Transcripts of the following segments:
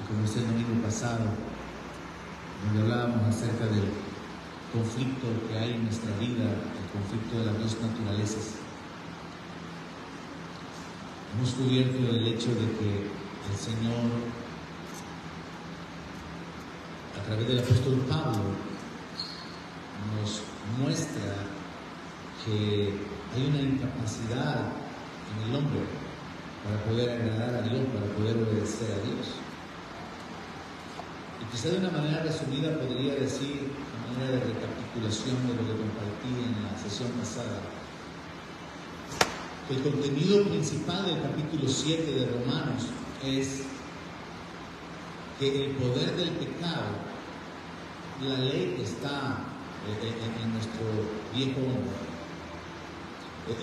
como es el domingo pasado, donde hablábamos acerca del conflicto que hay en nuestra vida, el conflicto de las dos naturalezas. Hemos cubierto el hecho de que el Señor, a través del apóstol Pablo, nos muestra que hay una incapacidad en el hombre para poder agradar a Dios, para poder obedecer a Dios. Y quizá de una manera resumida podría decir, a manera de recapitulación de lo que compartí en la sesión pasada, que el contenido principal del capítulo 7 de Romanos es que el poder del pecado, la ley que está en nuestro viejo hombre,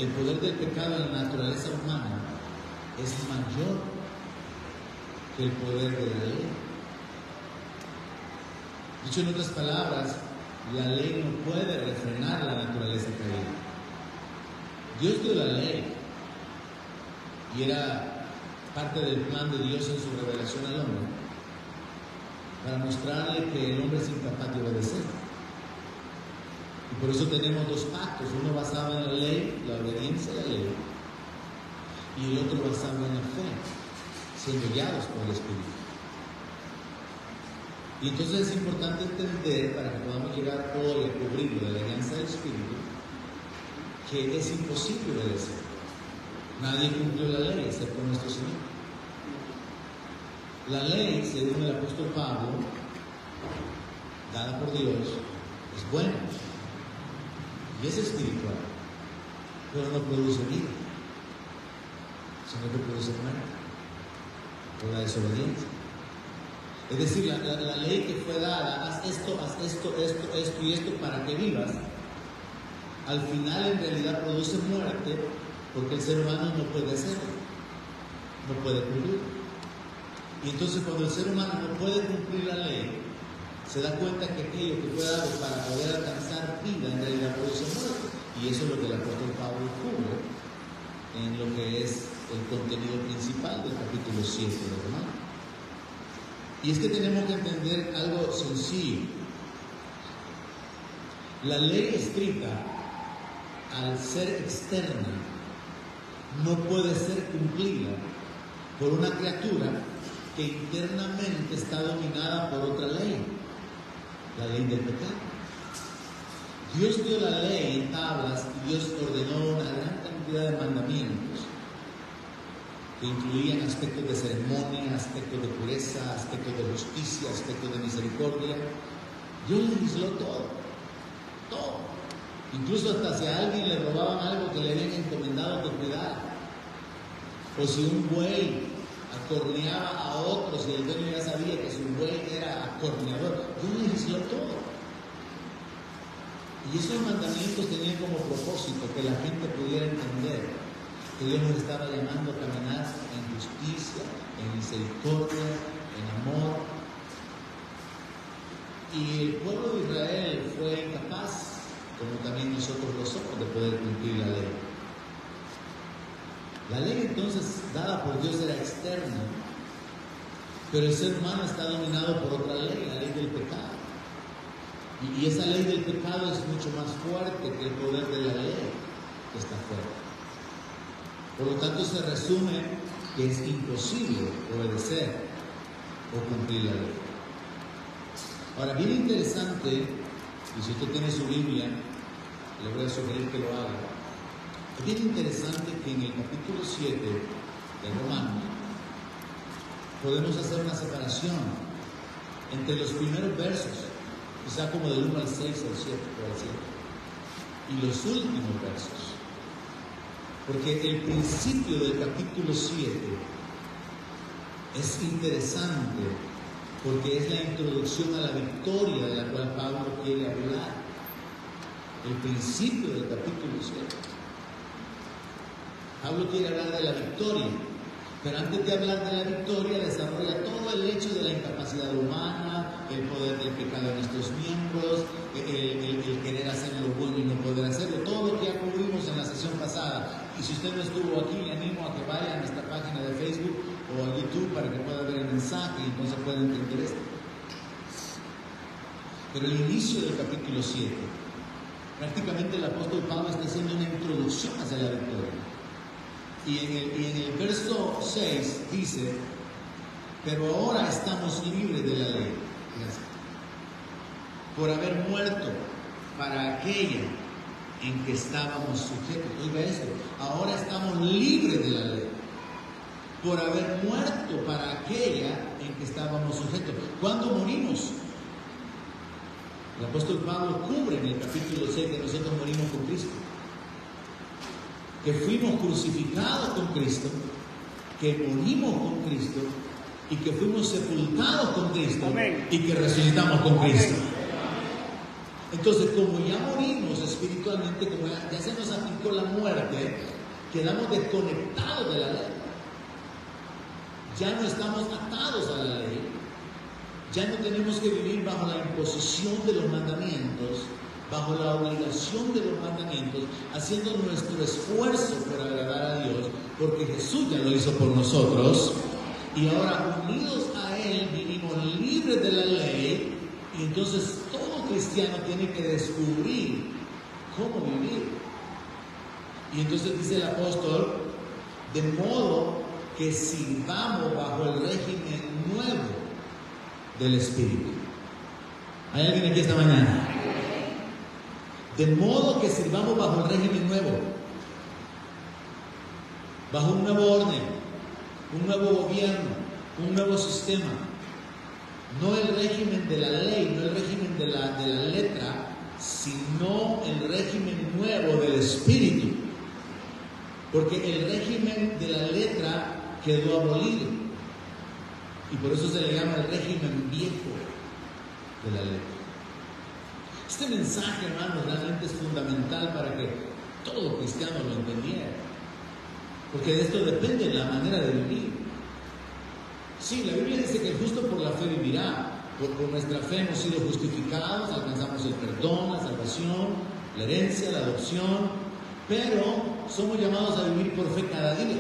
el poder del pecado en la naturaleza humana es mayor que el poder de la ley. Dicho en otras palabras, la ley no puede refrenar la naturaleza caída. Dios dio la ley y era parte del plan de Dios en su revelación al hombre para mostrarle que el hombre es incapaz de obedecer. Y por eso tenemos dos pactos, uno basado en la ley, la obediencia a la ley, y el otro basado en la fe, siendo guiados por el Espíritu. Y entonces es importante entender, para que podamos llegar hoy a cubrir la alianza del Espíritu, que es imposible obedecer. Nadie cumplió la ley excepto nuestro Señor. La ley, según el apóstol Pablo, dada por Dios, es buena y es espiritual, pero no produce vida, sino que produce muerte por la desobediencia. Es decir, la ley que fue dada, haz esto, esto y esto para que vivas, al final en realidad produce muerte, porque el ser humano no puede hacerlo, no puede cumplir. Y entonces cuando el ser humano no puede cumplir la ley, se da cuenta que aquello que fue dado para poder alcanzar vida en realidad produce muerte. Y eso es lo que el apóstol Pablo cubre en lo que es el contenido principal del capítulo 7 de Romanos. Y es que tenemos que entender algo sencillo. La ley escrita, al ser externa, no puede ser cumplida por una criatura que internamente está dominada por otra ley, la ley del pecado. Dios dio la ley en tablas y Dios ordenó una gran cantidad de mandamientos que incluían aspectos de ceremonia, aspectos de pureza, aspectos de justicia, aspectos de misericordia. Dios legisló todo. Incluso hasta si a alguien le robaban algo que le habían encomendado que cuidara, o si un buey acorneaba a otros y el dueño ya sabía que su buey era acorneador, Dios legisló todo. Y esos mandamientos tenían como propósito que la gente pudiera entender que Dios nos estaba llamando a caminar en justicia, en misericordia, en amor. Y el pueblo de Israel fue incapaz, como también nosotros lo somos, de poder cumplir la ley. La ley entonces dada por Dios era externa, pero el ser humano está dominado por otra ley, la ley del pecado. Y esa ley del pecado es mucho más fuerte que el poder de la ley que está fuerte. Por lo tanto, se resume que es imposible obedecer o cumplir la ley. Ahora, bien interesante, y si usted tiene su Biblia, le voy a sugerir que lo haga. Es bien interesante que en el capítulo 7 de Romanos podemos hacer una separación entre los primeros versos, quizá como del 1 al 6 o 7, o al 7, y los últimos versos. Porque el principio del capítulo 7 es interesante porque es la introducción a la victoria de la cual Pablo quiere hablar. El principio del capítulo 7. Pablo quiere hablar de la victoria, pero antes de hablar de la victoria desarrolla todo el hecho de la incapacidad humana, el poder del pecado en nuestros miembros, el querer hacer lo bueno y no poder hacerlo, todo lo que ya cubrimos en la sesión pasada. Y si usted no estuvo aquí, le animo a que vaya a nuestra página de Facebook o a YouTube para que pueda ver el mensaje y no se puede entender esto. Pero el inicio del capítulo 7, prácticamente el apóstol Pablo está haciendo una introducción hacia la victoria. Y en el verso 6 dice: pero ahora estamos libres de la ley, por haber muerto para aquella en que estábamos sujetos. Oiga esto, ahora estamos libres de la ley, por haber muerto para aquella en que estábamos sujetos. ¿Cuándo morimos? El apóstol Pablo cubre en el capítulo 6 que nosotros morimos con Cristo, que fuimos crucificados con Cristo, que morimos con Cristo y que fuimos sepultados con Cristo. Amén. Y que resucitamos con Cristo. Amén. Entonces, como ya morimos espiritualmente, como ya se nos aplicó la muerte, quedamos desconectados de la ley. Ya no estamos atados a la ley. Ya no tenemos que vivir bajo la imposición de los mandamientos, bajo la obligación de los mandamientos, haciendo nuestro esfuerzo por agradar a Dios, porque Jesús ya lo hizo por nosotros. Y ahora, unidos a Él, vivimos libres de la ley. Y entonces todo cristiano tiene que descubrir cómo vivir. Y entonces dice el apóstol: de modo que sirvamos bajo el régimen nuevo del Espíritu. ¿Hay alguien aquí esta mañana? De modo que sirvamos bajo el régimen nuevo, bajo un nuevo orden, un nuevo gobierno, un nuevo sistema. No el régimen de la ley, no el régimen de la letra, sino el régimen nuevo del Espíritu. Porque el régimen de la letra quedó abolido. Y por eso se le llama el régimen viejo de la letra. Este mensaje, hermanos, realmente es fundamental para que todo cristiano lo entendiera. Porque de esto depende la manera de vivir. Sí, la Biblia dice que el justo por la fe vivirá. Por nuestra fe hemos sido justificados, alcanzamos el perdón, la salvación, la herencia, la adopción. Pero somos llamados a vivir por fe cada día.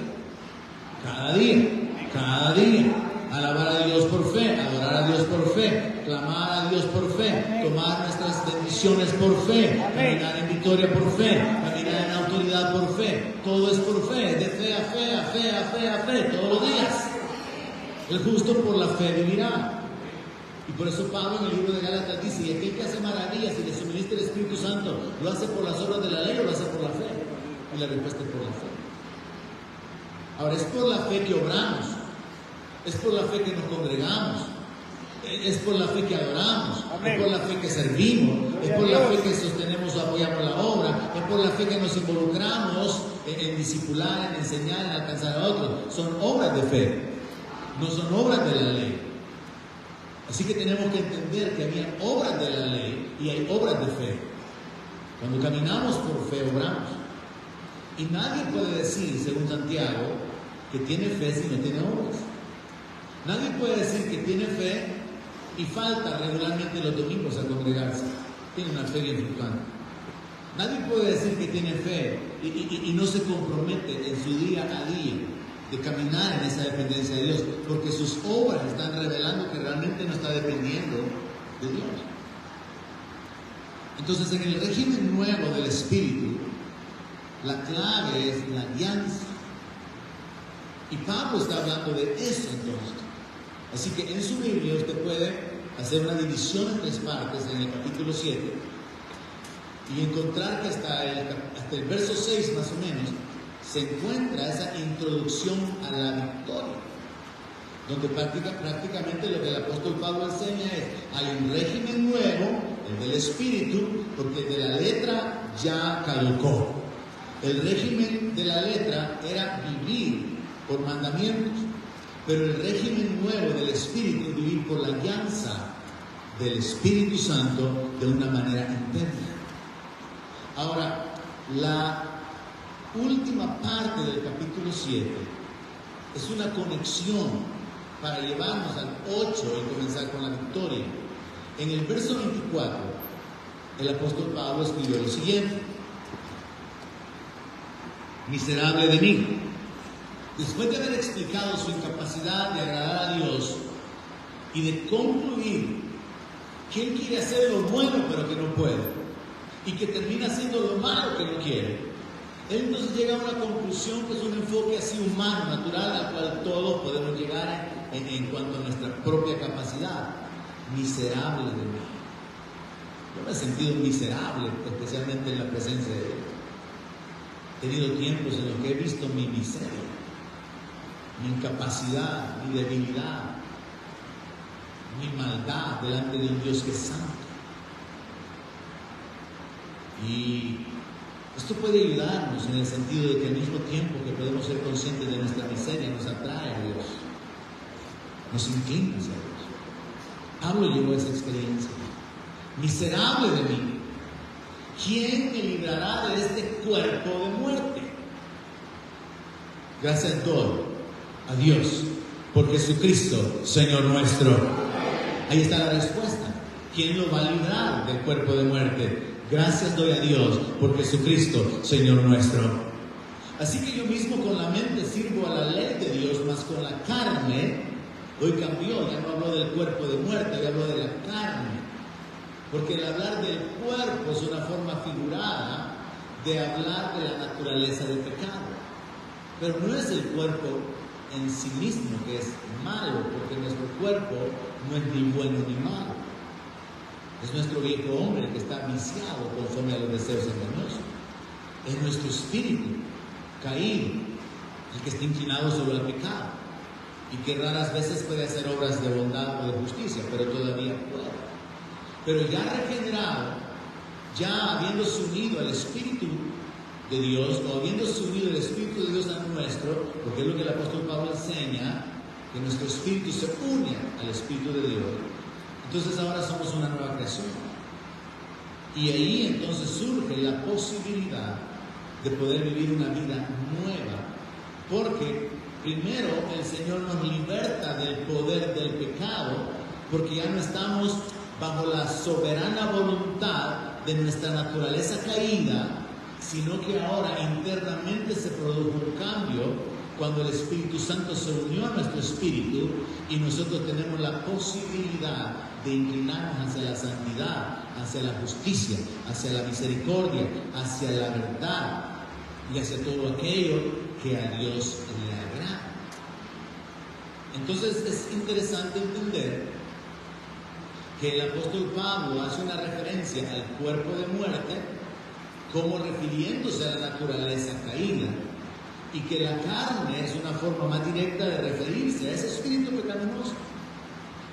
Cada día, cada día. Alabar a Dios por fe, adorar a Dios por fe, clamar a Dios por fe, tomar nuestras bendiciones por fe, caminar en victoria por fe, caminar en autoridad por fe. Todo es por fe, de fe a fe, a fe, a fe, a fe, todos los días. El justo por la fe vivirá. Y por eso Pablo en el libro de Gálatas dice: y aquel que hace maravillas y le suministra el Espíritu Santo, ¿lo hace por las obras de la ley o lo hace por la fe? Y la respuesta es por la fe. Ahora, es por la fe que obramos, es por la fe que nos congregamos, es por la fe que adoramos, es por la fe que servimos, es por la fe que sostenemos o apoyamos la obra, es por la fe que nos involucramos en discipular, en enseñar, en alcanzar a otros. Son obras de fe, no son obras de la ley. Así que tenemos que entender que había obras de la ley y hay obras de fe. Cuando caminamos por fe, obramos. Y nadie puede decir, según Santiago, que tiene fe si no tiene obras. Nadie puede decir que tiene fe y falta regularmente los domingos a congregarse. Tiene una fe bien fluctuante. Nadie puede decir que tiene fe y no se compromete en su día a día de caminar en esa dependencia de Dios, porque sus obras están revelando que realmente no está dependiendo de Dios. Entonces, en el régimen nuevo del Espíritu, la clave es la alianza. Y Pablo está hablando de eso entonces. Así que en su Biblia usted puede hacer una división en 3 partes en el capítulo 7 y encontrar que hasta el verso 6 más o menos se encuentra esa introducción a la victoria, donde prácticamente lo que el apóstol Pablo enseña es: hay un régimen nuevo, el del Espíritu, porque el de la letra ya caducó. El régimen de la letra era vivir por mandamientos, pero el régimen nuevo del Espíritu es vivir por la alianza del Espíritu Santo de una manera interna. Ahora, la última parte del capítulo 7 es una conexión para llevarnos al 8 y comenzar con la victoria. En el verso 24, el apóstol Pablo escribió lo siguiente: miserable de mí. Después de haber explicado su incapacidad de agradar a Dios y de concluir que él quiere hacer lo bueno pero que no puede, y que termina haciendo lo malo que no quiere, él entonces llega a una conclusión que es un enfoque así humano, natural, al cual todos podemos llegar en cuanto a nuestra propia capacidad. Miserable de mí. Yo me he sentido miserable, especialmente en la presencia de Dios. He tenido tiempos en los que he visto mi miseria, mi incapacidad, mi debilidad, mi maldad delante de un Dios que es santo. Y esto puede ayudarnos en el sentido de que al mismo tiempo que podemos ser conscientes de nuestra miseria, nos atrae a Dios, nos inclina hacia Dios. Pablo llegó a esa experiencia. Miserable de mí, ¿quién me librará de este cuerpo de muerte? Gracias doy a Dios por Jesucristo, Señor nuestro. Ahí está la respuesta. ¿Quién lo va a librar del cuerpo de muerte? Gracias doy a Dios por Jesucristo, Señor nuestro. Así que yo mismo con la mente sirvo a la ley de Dios, mas con la carne, hoy cambió, ya no hablo del cuerpo de muerte, hoy hablo de la carne. Porque el hablar del cuerpo es una forma figurada de hablar de la naturaleza del pecado. Pero no es el cuerpo en sí mismo que es malo, porque nuestro cuerpo no es ni bueno ni malo. Es nuestro viejo hombre que está viciado conforme a los deseos engañosos. Es nuestro espíritu caído, el que está inclinado sobre el pecado y que raras veces puede hacer obras de bondad o de justicia, pero todavía puede. Pero ya regenerado, ya habiéndose unido al Espíritu de Dios, o habiéndose unido el Espíritu de Dios a nuestro, porque es lo que el apóstol Pablo enseña, que nuestro espíritu se une al Espíritu de Dios. Entonces ahora somos una nueva creación. Y ahí entonces surge la posibilidad de poder vivir una vida nueva. Porque primero el Señor nos liberta del poder del pecado, porque ya no estamos bajo la soberana voluntad de nuestra naturaleza caída, sino que ahora internamente se produjo un cambio cuando el Espíritu Santo se unió a nuestro espíritu y nosotros tenemos la posibilidad de inclinarnos hacia la santidad, hacia la justicia, hacia la misericordia, hacia la verdad y hacia todo aquello que a Dios le agrada. Entonces es interesante entender que el apóstol Pablo hace una referencia al cuerpo de muerte como refiriéndose a la naturaleza caída, y que la carne es una forma más directa de referirse a ese espíritu pecaminoso.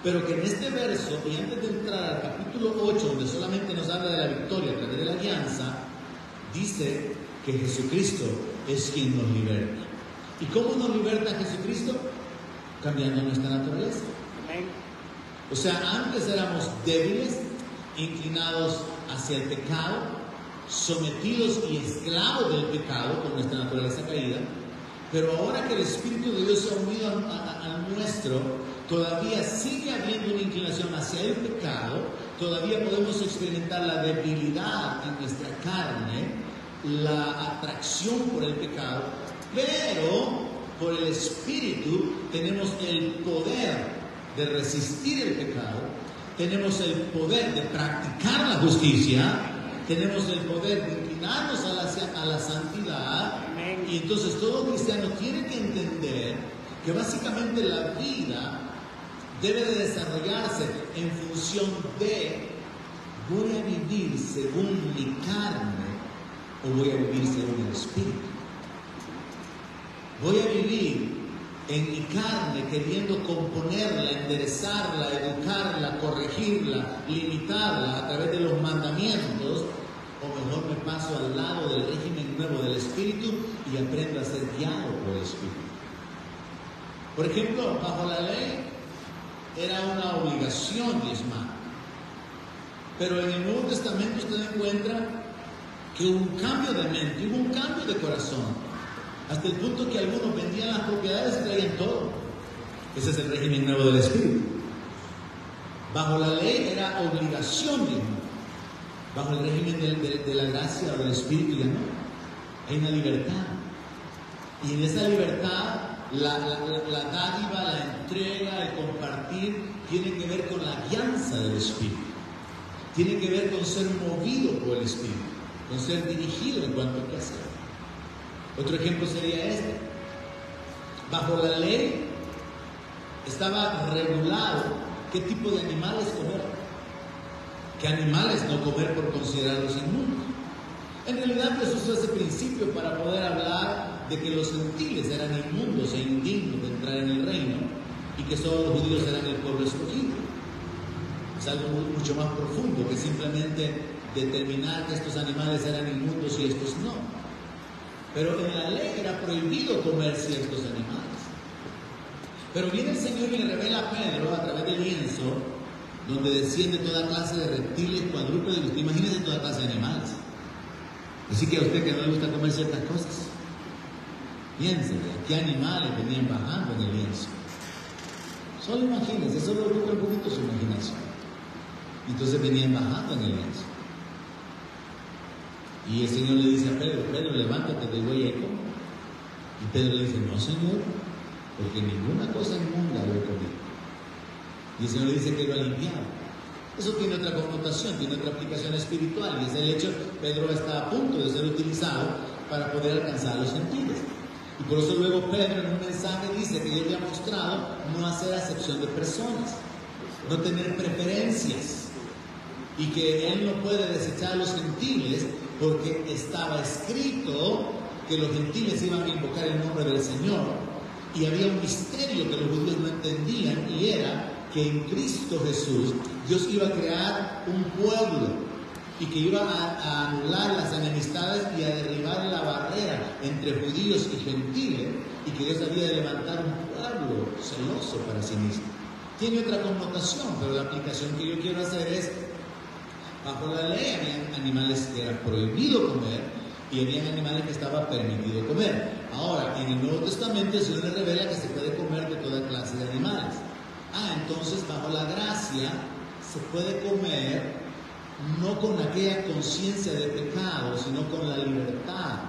Pero que en este verso, y antes de entrar al capítulo 8, donde solamente nos habla de la victoria a través de la alianza, dice que Jesucristo es quien nos liberta. ¿Y cómo nos liberta Jesucristo? Cambiando nuestra naturaleza. Amén. O sea, antes éramos débiles, inclinados hacia el pecado, sometidos y esclavos del pecado con nuestra naturaleza caída, pero ahora que el Espíritu de Dios se ha unido al nuestro, todavía sigue habiendo una inclinación hacia el pecado, todavía podemos experimentar la debilidad en nuestra carne, la atracción por el pecado, pero por el Espíritu tenemos el poder de resistir el pecado, tenemos el poder de practicar la justicia, tenemos el poder de inclinarnos a la santidad. Amén. Y entonces todo cristiano tiene que entender que básicamente la vida debe de desarrollarse en función de: ¿voy a vivir según mi carne o voy a vivir según el Espíritu? ¿Voy a vivir en mi carne queriendo componerla, enderezarla, educarla, corregirla, limitarla a través de los mandamientos, o mejor me paso al lado del régimen nuevo del Espíritu y aprendo a ser guiado por el Espíritu? Por ejemplo, bajo la ley era una obligación diezmar, pero en el Nuevo Testamento usted encuentra que hubo un cambio de mente, hubo un cambio de corazón, hasta el punto que algunos vendían las propiedades y traían todo. Ese es el régimen nuevo del Espíritu. Bajo la ley era obligación diezmar. Bajo el régimen de la gracia o del Espíritu ya no. Hay una libertad. Y en esa libertad la dádiva, la entrega, el compartir, tiene que ver con la guianza del Espíritu. Tiene que ver con ser movido por el Espíritu, con ser dirigido en cuanto a qué hacer. Otro ejemplo sería este. Bajo la ley estaba regulado qué tipo de animales comer, qué animales no comer por considerarlos inmundos. En realidad Jesús usó ese principio para poder hablar de que los gentiles eran inmundos e indignos de entrar en el reino y que solo los judíos eran el pueblo escogido. Es algo mucho más profundo que simplemente determinar que estos animales eran inmundos y estos no. Pero en la ley era prohibido comer ciertos animales. Pero viene el Señor y le revela a Pedro a través del lienzo, donde desciende toda clase de reptiles, cuadrúpedos. Imagínense toda clase de animales. Así que a usted que no le gusta comer ciertas cosas, piense qué animales venían bajando en el lienzo. Solo imagínense, solo ocupa un poquito su imaginación. Entonces venían bajando en el lienzo. Y el Señor le dice a Pedro: Pedro, levántate, te voy a ir. Y Pedro le dice: no, Señor, porque ninguna cosa inmunda lo he comido. Y el Señor le dice que lo ha limpiado. Eso tiene otra connotación, tiene otra aplicación espiritual, y es el hecho que Pedro está a punto de ser utilizado para poder alcanzar los sentidos. Y por eso luego Pedro en un mensaje dice que Dios le ha mostrado no hacer acepción de personas, no tener preferencias, y que él no puede desechar a los gentiles porque estaba escrito que los gentiles iban a invocar el nombre del Señor, y había un misterio que los judíos no entendían, y era que en Cristo Jesús Dios iba a crear un pueblo y que iba a anular las enemistades y a derribar la barrera entre judíos y gentiles, y que Dios había de levantar un pueblo celoso para sí mismo. Tiene otra connotación, pero la aplicación que yo quiero hacer es: bajo la ley había animales que era prohibido comer y había animales que estaba permitido comer. Ahora, en el Nuevo Testamento el Señor le revela que se puede comer de toda clase de animales. Entonces bajo la gracia se puede comer no con aquella conciencia de pecado, sino con la libertad,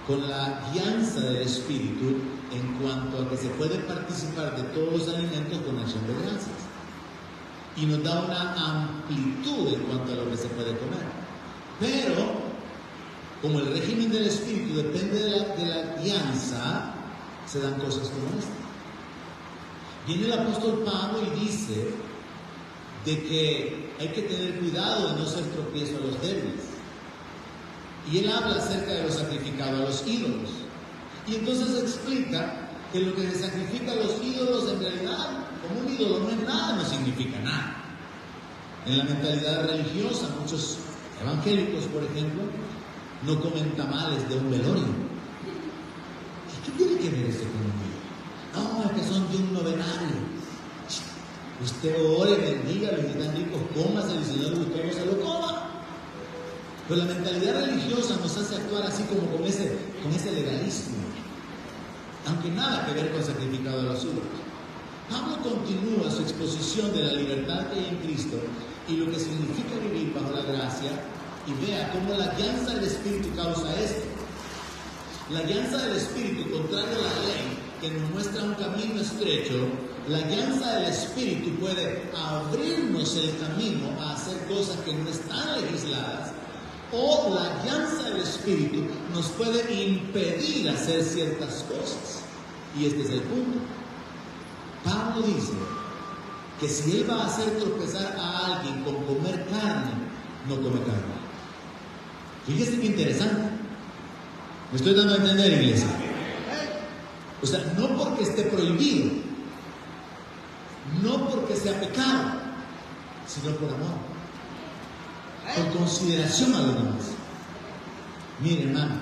con la guianza del Espíritu, en cuanto a que se puede participar de todos los alimentos con acción de gracias. Y nos da una amplitud en cuanto a lo que se puede comer. Pero, como el régimen del Espíritu depende de la guianza, se dan cosas como esta. Viene el apóstol Pablo y dice de que hay que tener cuidado de no ser tropiezo a los débiles. Y él habla acerca de lo sacrificado a los ídolos. Y entonces explica que lo que se sacrifica a los ídolos, en realidad, como un ídolo no es nada, no significa nada. En la mentalidad religiosa, muchos evangélicos, por ejemplo, no comen tamales de un velorio. ¿Y qué tiene que ver esto con un ídolo? No, es que son de un novenario. Usted ore, bendiga, los que están ricos, cómase, el Señor usted no se lo coma. Pero la mentalidad religiosa nos hace actuar así como con ese legalismo, aunque nada que ver con sacrificado a los ídolos. Pablo continúa su exposición de la libertad que hay en Cristo y lo que significa vivir bajo la gracia, y vea cómo la guianza del Espíritu causa esto. La guianza del Espíritu, contrario a la ley, que nos muestra un camino estrecho, la guianza del Espíritu puede abrirnos el camino a hacer cosas que no están legisladas, o la guianza del Espíritu nos puede impedir hacer ciertas cosas. Y este es el punto. Pablo dice que si él va a hacer tropezar a alguien con comer carne, no come carne. Fíjese qué interesante. ¿Me estoy dando a entender, iglesia? O sea, no porque esté prohibido, no porque sea pecado, sino por amor, por consideración a los demás. Mire, hermano,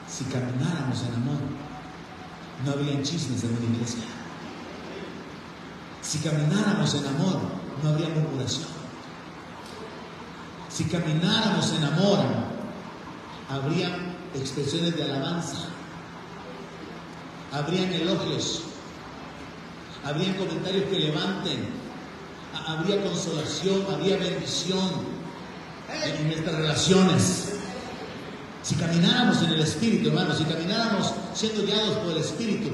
si camináramos en amor, no habrían chismes en una iglesia. Si camináramos en amor, no habría murmuración. Si camináramos en amor, habría expresiones de alabanza, habrían elogios, habrían comentarios que levanten, habría consolación, habría bendición en nuestras relaciones. Si camináramos en el Espíritu, hermanos, si camináramos siendo guiados por el Espíritu,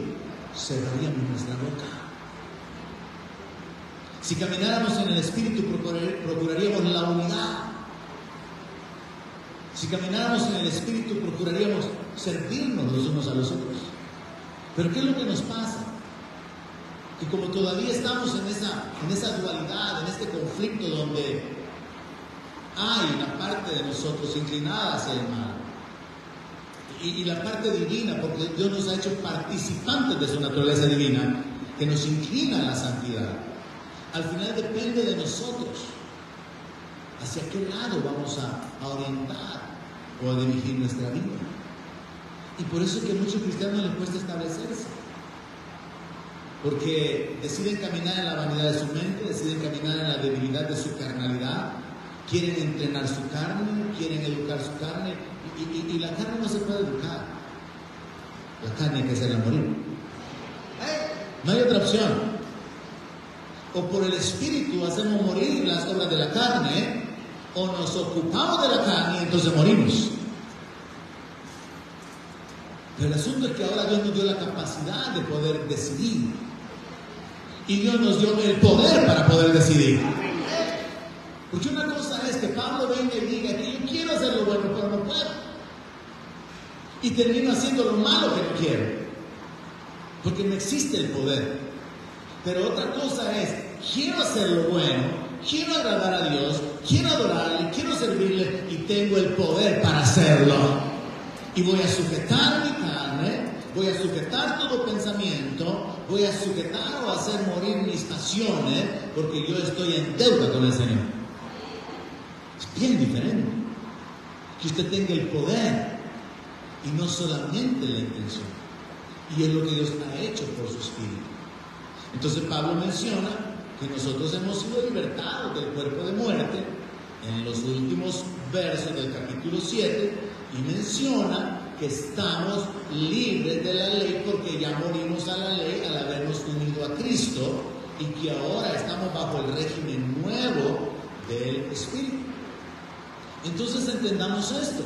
cerraríamos nuestra boca. Si camináramos en el Espíritu, procuraríamos la unidad. Si camináramos en el Espíritu, procuraríamos servirnos los unos a los otros. Pero ¿qué es lo que nos pasa? Que como todavía estamos en esa dualidad, en este conflicto donde hay una parte de nosotros inclinada hacia el mal y la parte divina, porque Dios nos ha hecho participantes de su naturaleza divina, que nos inclina a la santidad. Al final depende de nosotros hacia qué lado vamos a orientar o a dirigir nuestra vida. Y por eso es que a muchos cristianos les cuesta establecerse, porque deciden caminar en la vanidad de su mente, deciden caminar en la debilidad de su carnalidad, quieren entrenar su carne, quieren educar su carne, y la carne no se puede educar. La carne hay que hacerla morir. No hay otra opción. O por el Espíritu hacemos morir las obras de la carne, o nos ocupamos de la carne y entonces morimos. Pero el asunto es que ahora Dios nos dio la capacidad de poder decidir. Y Dios nos dio el poder para poder decidir. Porque una cosa es que Pablo venga y diga que yo quiero hacer lo bueno, pero no puedo. Y termino haciendo lo malo que no quiero. Porque no existe el poder. Pero otra cosa es, quiero hacer lo bueno, quiero agradar a Dios, quiero adorarle, quiero servirle y tengo el poder para hacerlo. Y voy a sujetar mi carne, voy a sujetar todo pensamiento, voy a sujetar o hacer morir mis pasiones, porque yo estoy en deuda con el Señor. Es bien diferente que usted tenga el poder y no solamente la intención. Y es lo que Dios ha hecho por su Espíritu. Entonces Pablo menciona que nosotros hemos sido libertados del cuerpo de muerte en los últimos versos del capítulo 7, y menciona que estamos libres de la ley porque ya morimos a la ley al habernos unido a Cristo, y que ahora estamos bajo el régimen nuevo del Espíritu. Entonces entendamos esto.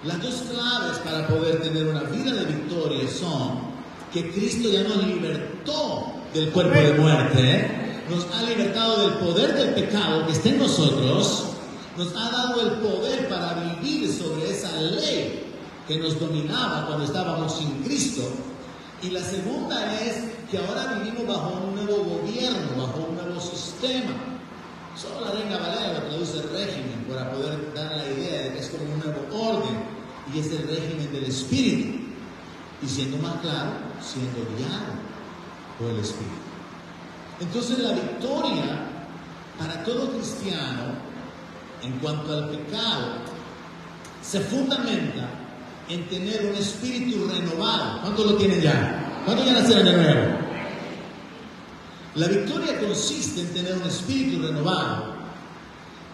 Las dos claves para poder tener una vida de victoria son que Cristo ya nos libertó del cuerpo de muerte, nos ha libertado del poder del pecado que está en nosotros, nos ha dado el poder para vivir sobre esa ley que nos dominaba cuando estábamos sin Cristo. Y la segunda es que ahora vivimos bajo un nuevo gobierno, bajo un nuevo sistema. Solo la Reina Valera lo traduce régimen para poder dar la idea de que es como un nuevo orden, y es el régimen del Espíritu. Y siendo más claro, siendo guiado por el Espíritu. Entonces la victoria para todo cristiano en cuanto al pecado se fundamenta en tener un espíritu renovado. ¿Cuántos lo tienen ya? ¿Cuántos ya nacieron de nuevo? La victoria consiste en tener un espíritu renovado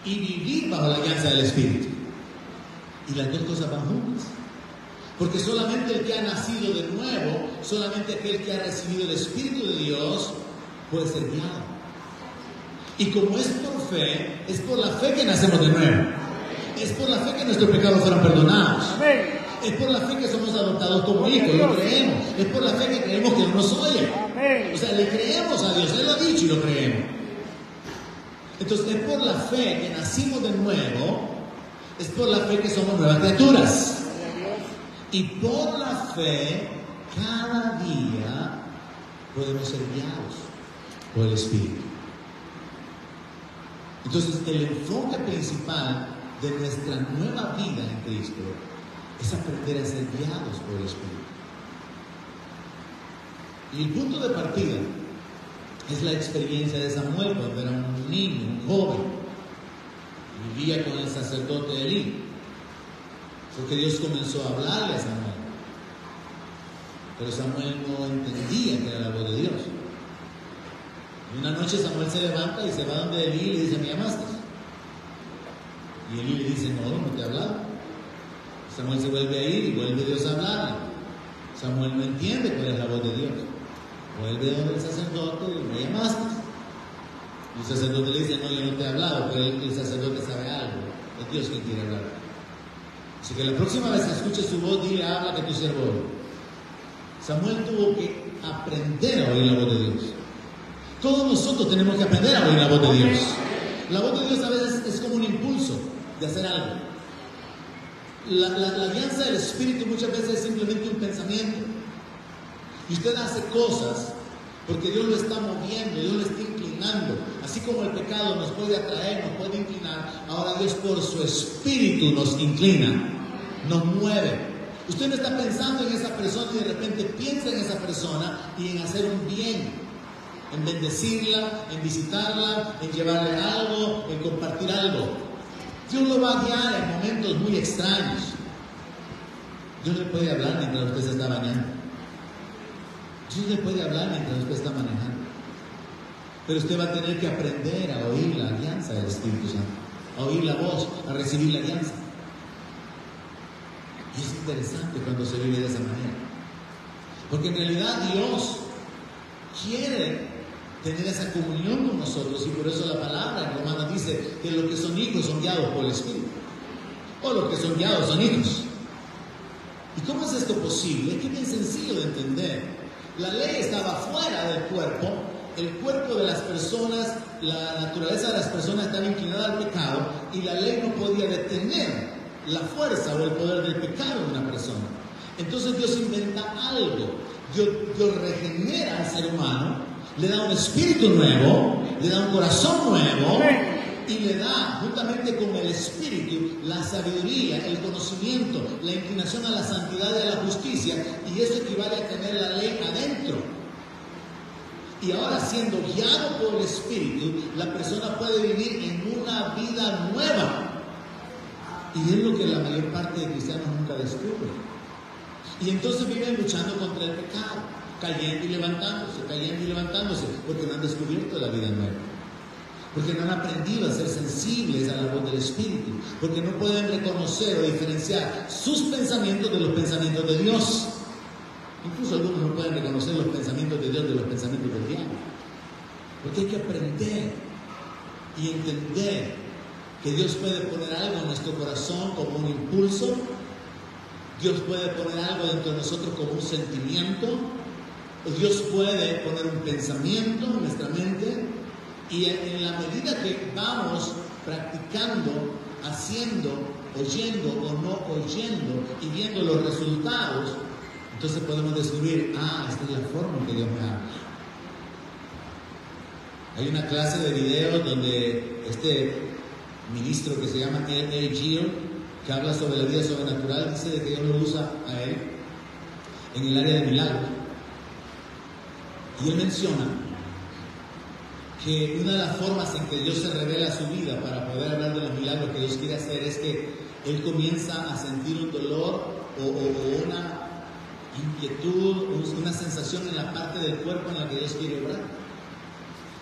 y vivir bajo la guianza del Espíritu. Y las dos cosas van juntas. Porque solamente el que ha nacido de nuevo, solamente aquel que ha recibido el Espíritu de Dios, puede ser guiado. Y como es por fe, es por la fe que nacemos de nuevo. Es por la fe que nuestros pecados fueron perdonados. Es por la fe que somos adoptados como hijos, lo creemos. Es por la fe que creemos que Él nos oye. O sea, le creemos a Dios, Él lo ha dicho y lo creemos. Entonces es por la fe que nacimos de nuevo, es por la fe que somos nuevas criaturas. Y por la fe, cada día podemos ser guiados por el Espíritu. Entonces, el enfoque principal de nuestra nueva vida en Cristo es aprender a ser guiados por el Espíritu. Y el punto de partida es la experiencia de Samuel cuando era un niño, un joven. Vivía con el sacerdote Elí. Porque Dios comenzó a hablarle a Samuel. Pero Samuel no entendía que era la voz de Dios. Y una noche Samuel se levanta y se va donde Elí y le dice: ¿me llamaste? Y Elí le dice: no te he hablado. Samuel se vuelve a ir y vuelve Dios a hablarle. Samuel no entiende cuál es la voz de Dios. Vuelve donde el sacerdote y ¿me llamaste? Y el sacerdote le dice: no, yo no te he hablado, pero el sacerdote sabe algo. Es Dios quien quiere hablar. Así que la próxima vez que escuches su voz, dile, habla que tu siervo oye. Samuel tuvo que aprender a oír la voz de Dios. Todos nosotros tenemos que aprender a oír la voz de Dios. La voz de Dios a veces es como un impulso de hacer algo. La guianza del Espíritu muchas veces es simplemente un pensamiento. Y usted hace cosas porque Dios lo está moviendo, Dios lo está inclinando. Así como el pecado nos puede atraer, nos puede inclinar, ahora Dios por su Espíritu nos inclina, nos mueve. Usted no está pensando en esa persona y de repente piensa en esa persona y en hacer un bien, en bendecirla, en visitarla, en llevarle algo, en compartir algo. Dios lo va a guiar en momentos muy extraños. Dios le puede hablar mientras usted se está bañando. Dios le puede hablar mientras usted está manejando. Pero usted va a tener que aprender a oír la guianza del Espíritu Santo, a oír la voz, a recibir la guianza. Y es interesante cuando se vive de esa manera. Porque en realidad Dios quiere tener esa comunión con nosotros, y por eso la palabra en Romanos dice que los que son hijos son guiados por el Espíritu, o los que son guiados son hijos. ¿Y cómo es esto posible? Es que es bien sencillo de entender. La ley estaba fuera del cuerpo, el cuerpo de las personas, la naturaleza de las personas estaba inclinada al pecado, y la ley no podía detener la fuerza o el poder del pecado en una persona. Entonces Dios inventa algo. Dios regenera al ser humano, le da un espíritu nuevo, le da un corazón nuevo, y le da, juntamente con el espíritu, la sabiduría, el conocimiento, la inclinación a la santidad y a la justicia, y eso equivale a tener la ley adentro. Y ahora, siendo guiado por el espíritu, la persona puede vivir en una vida nueva. Y es lo que la mayor parte de cristianos nunca descubre. Y entonces viven luchando contra el pecado, cayendo y levantándose, porque no han descubierto la vida nueva. Porque no han aprendido a ser sensibles a la voz del Espíritu, porque no pueden reconocer o diferenciar sus pensamientos de los pensamientos de Dios. Incluso algunos no pueden reconocer los pensamientos de Dios de los pensamientos del diablo. Porque hay que aprender y entender que Dios puede poner algo en nuestro corazón como un impulso. Dios puede poner algo dentro de nosotros como un sentimiento. Dios puede poner un pensamiento en nuestra mente. Y en la medida que vamos practicando, haciendo, oyendo o no oyendo y viendo los resultados, entonces podemos descubrir, esta es la forma en que Dios me habla. Hay una clase de videos donde este ministro que se llama A.A. Gill, que habla sobre la vida sobrenatural, dice de que Dios lo usa a él en el área de milagros. Y él menciona que una de las formas en que Dios se revela su vida para poder hablar de los milagros que Dios quiere hacer es que él comienza a sentir un dolor o una inquietud, una sensación en la parte del cuerpo en la que Dios quiere obrar.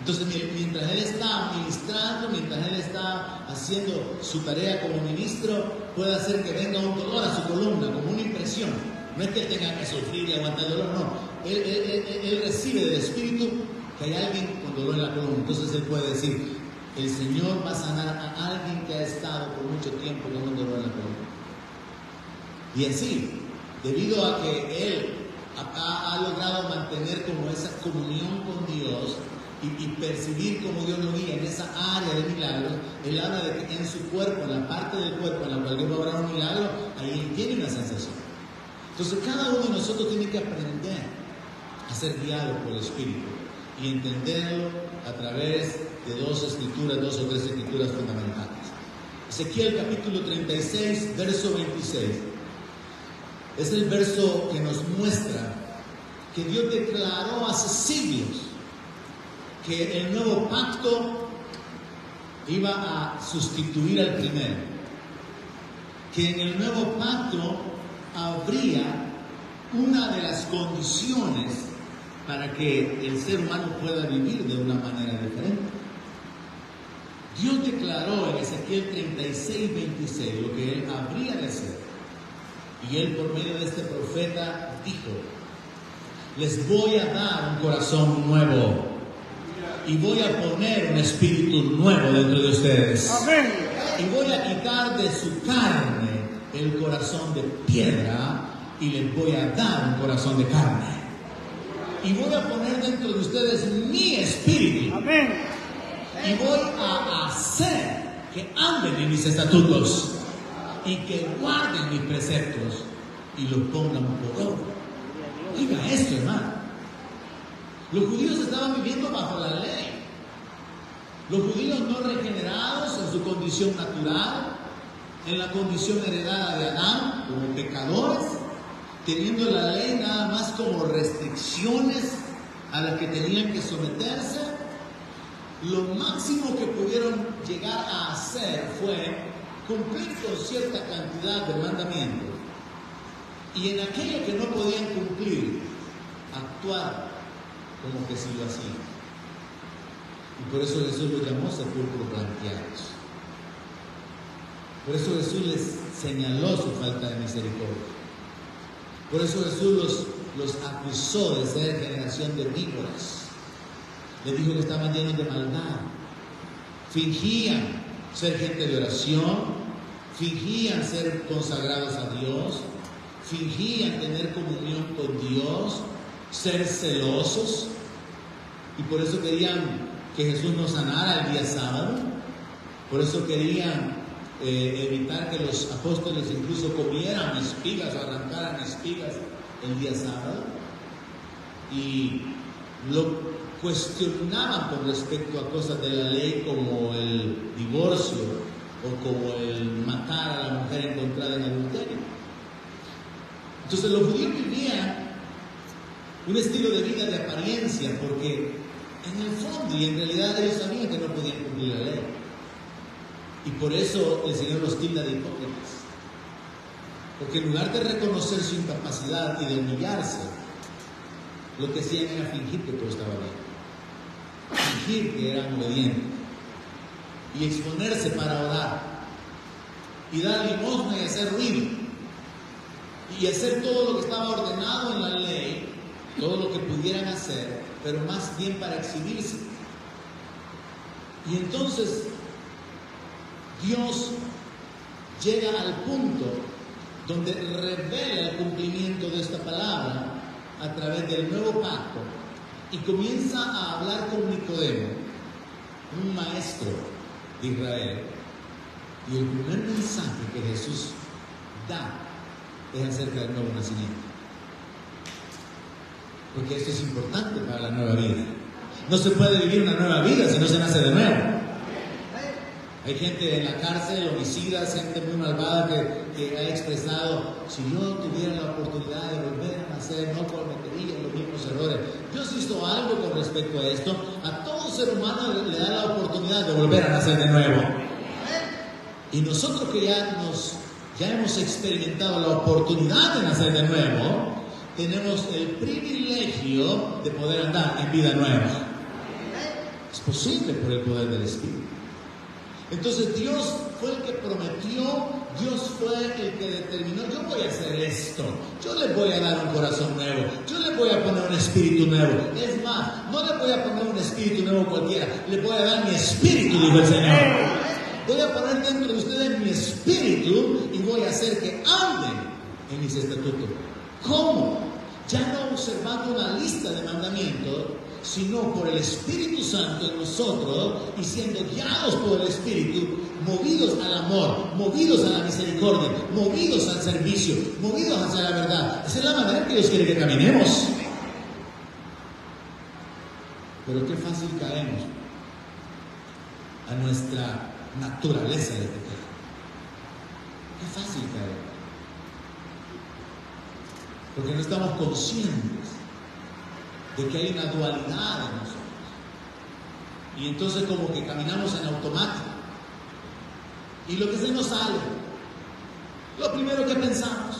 Entonces, mientras él está ministrando, mientras él está haciendo su tarea como ministro, puede hacer que venga un dolor a su columna, como una impresión. No es que él tenga que sufrir y aguantar el dolor, no. Él recibe del Espíritu que hay alguien con dolor en la columna. Entonces él puede decir, el Señor va a sanar a alguien que ha estado por mucho tiempo con un dolor en la columna. Y así, debido a que él ha logrado mantener como esa comunión con Dios y percibir cómo Dios lo guía en esa área de milagros, él habla de que en su cuerpo, en la parte del cuerpo en la cual Dios va a obrar un milagro, ahí él tiene una sensación. Entonces cada uno de nosotros tiene que aprender a ser guiado por el Espíritu y entenderlo a través de dos o tres escrituras fundamentales. Ezequiel capítulo 36, verso 26. Es el verso que nos muestra que Dios declaró hace siglos que el nuevo pacto iba a sustituir al primero. Que en el nuevo pacto habría una de las condiciones para que el ser humano pueda vivir de una manera diferente. Dios declaró en Ezequiel 36, 26 lo que él habría de hacer. Y él por medio de este profeta dijo, les voy a dar un corazón nuevo y voy a poner un espíritu nuevo dentro de ustedes. Amén. Y voy a quitar de su carne el corazón de piedra y les voy a dar un corazón de carne. Y voy a poner dentro de ustedes mi espíritu. Amén. Y voy a hacer que anden en mis estatutos y que guarden mis preceptos y los pongan por obra. Oiga esto, hermano. Los judíos estaban viviendo bajo la ley. Los judíos no regenerados en su condición natural, en la condición heredada de Adán, como pecadores, teniendo la ley nada más como restricciones a las que tenían que someterse. Lo máximo que pudieron llegar a hacer fue cumplir con cierta cantidad de mandamientos y en aquello que no podían cumplir, actuar como que sí lo hacían. Y por eso Jesús los llamó sepulcros blanqueados. Por eso Jesús les señaló su falta de misericordia. Por eso Jesús los acusó de ser generación de víboras. Les dijo que estaban llenos de maldad. Fingían ser gente de oración, fingían ser consagrados a Dios, fingían tener comunión con Dios, ser celosos, y por eso querían que Jesús nos sanara el día sábado. Por eso querían evitar que los apóstoles incluso comieran espigas o arrancaran espigas el día sábado, y lo cuestionaban con respecto a cosas de la ley como el divorcio o como el matar a la mujer encontrada en adulterio. Entonces los judíos vivían un estilo de vida de apariencia, porque en el fondo y en realidad ellos sabían que no podían cumplir la ley. Y por eso el Señor los tilda de hipócritas. Porque en lugar de reconocer su incapacidad y de humillarse, lo que hacían era fingir que todo estaba bien. Fingir que eran obedientes. Y exponerse para orar. Y dar limosna y hacer ruido. Y hacer todo lo que estaba ordenado en la ley, todo lo que pudieran hacer, pero más bien para exhibirse. Y entonces Dios llega al punto donde revela el cumplimiento de esta palabra a través del nuevo pacto y comienza a hablar con Nicodemo, un maestro de Israel. Y el primer mensaje que Jesús da es acerca del nuevo nacimiento. Porque esto es importante para la nueva vida. No se puede vivir una nueva vida si no se nace de nuevo. Hay gente en la cárcel, homicidas, gente muy malvada que ha expresado: si yo tuviera la oportunidad de volver a nacer, no cometería los mismos errores. Dios hizo algo con respecto a esto. A todo ser humano le da la oportunidad de volver a nacer de nuevo. Y nosotros que ya hemos experimentado la oportunidad de nacer de nuevo, tenemos el privilegio de poder andar en vida nueva. Es posible por el poder del Espíritu. Entonces Dios fue el que prometió, Dios fue el que determinó: yo voy a hacer esto, yo les voy a dar un corazón nuevo, yo les voy a poner un espíritu nuevo. Es más, no les voy a poner un espíritu nuevo cualquiera, les voy a dar mi espíritu, dijo el Señor. Voy a poner dentro de ustedes mi espíritu y voy a hacer que anden en mis estatutos. ¿Cómo? Ya no observando una lista de mandamientos, sino por el Espíritu Santo en nosotros y siendo guiados por el Espíritu, movidos al amor, movidos a la misericordia, movidos al servicio, movidos hacia la verdad. Esa es la manera que Dios quiere que caminemos. Pero qué fácil caemos a nuestra naturaleza de pecado. Qué fácil caer. Porque no estamos conscientes de que hay una dualidad en nosotros. Y entonces como que caminamos en automático. Y lo que se nos sale, lo primero que pensamos,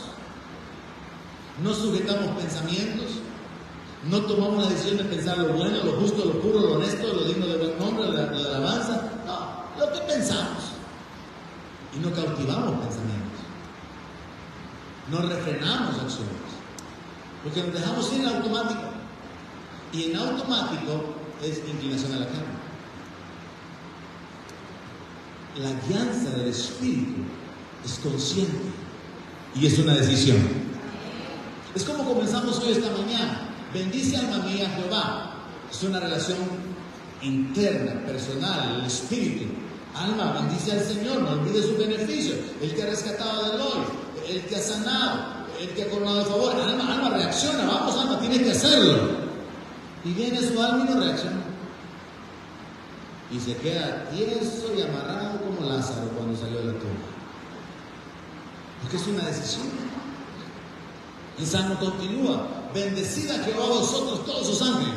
no sujetamos pensamientos, no tomamos la decisión de pensar lo bueno, lo justo, lo puro, lo honesto, lo digno de buen nombre, la alabanza. No, lo que pensamos. Y no cautivamos pensamientos. No refrenamos acciones. Porque nos dejamos ir en automático. Y en automático es inclinación a la carne. La guianza del Espíritu es consciente. Y es una decisión. Es como comenzamos hoy esta mañana. Bendice alma mía Jehová. Es una relación interna, personal, el espíritu. Alma, bendice al Señor, no olvides sus beneficios. Él te ha rescatado del hoyo, Él te ha sanado, Él te ha coronado de favor. Alma, reacciona, vamos alma, tienes que hacerlo. Y viene su alma y no reacciona. Y se queda tieso y amarrado como Lázaro cuando salió de la tumba. Porque es una decisión. El Salmo continúa: bendecida Jehová vosotros todos sus ángeles.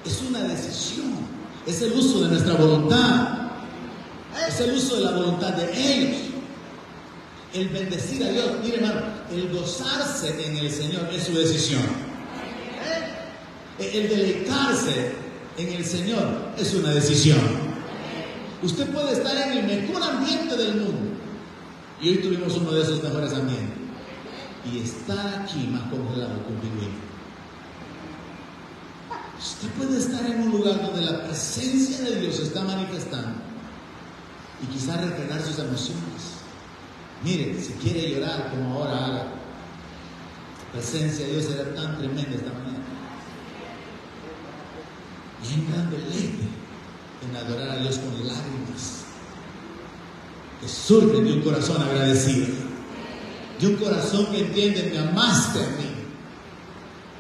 Es una decisión. Es el uso de nuestra voluntad. Es el uso de la voluntad de ellos. El bendecir a Dios, mire hermano, el gozarse en el Señor es su decisión. El deleitarse en el Señor es una decisión. Usted puede estar en el mejor ambiente del mundo, y hoy tuvimos uno de esos mejores ambientes, y estar aquí más congelado que un pingüino. Usted puede estar en un lugar donde la presencia de Dios se está manifestando y quizás refrenar sus emociones. Mire, si quiere llorar como ahora haga. La presencia de Dios será tan tremenda esta mañana. Y hay un gran deleite en adorar a Dios con lágrimas que surgen de un corazón agradecido, de un corazón que entiende: me amaste a mí,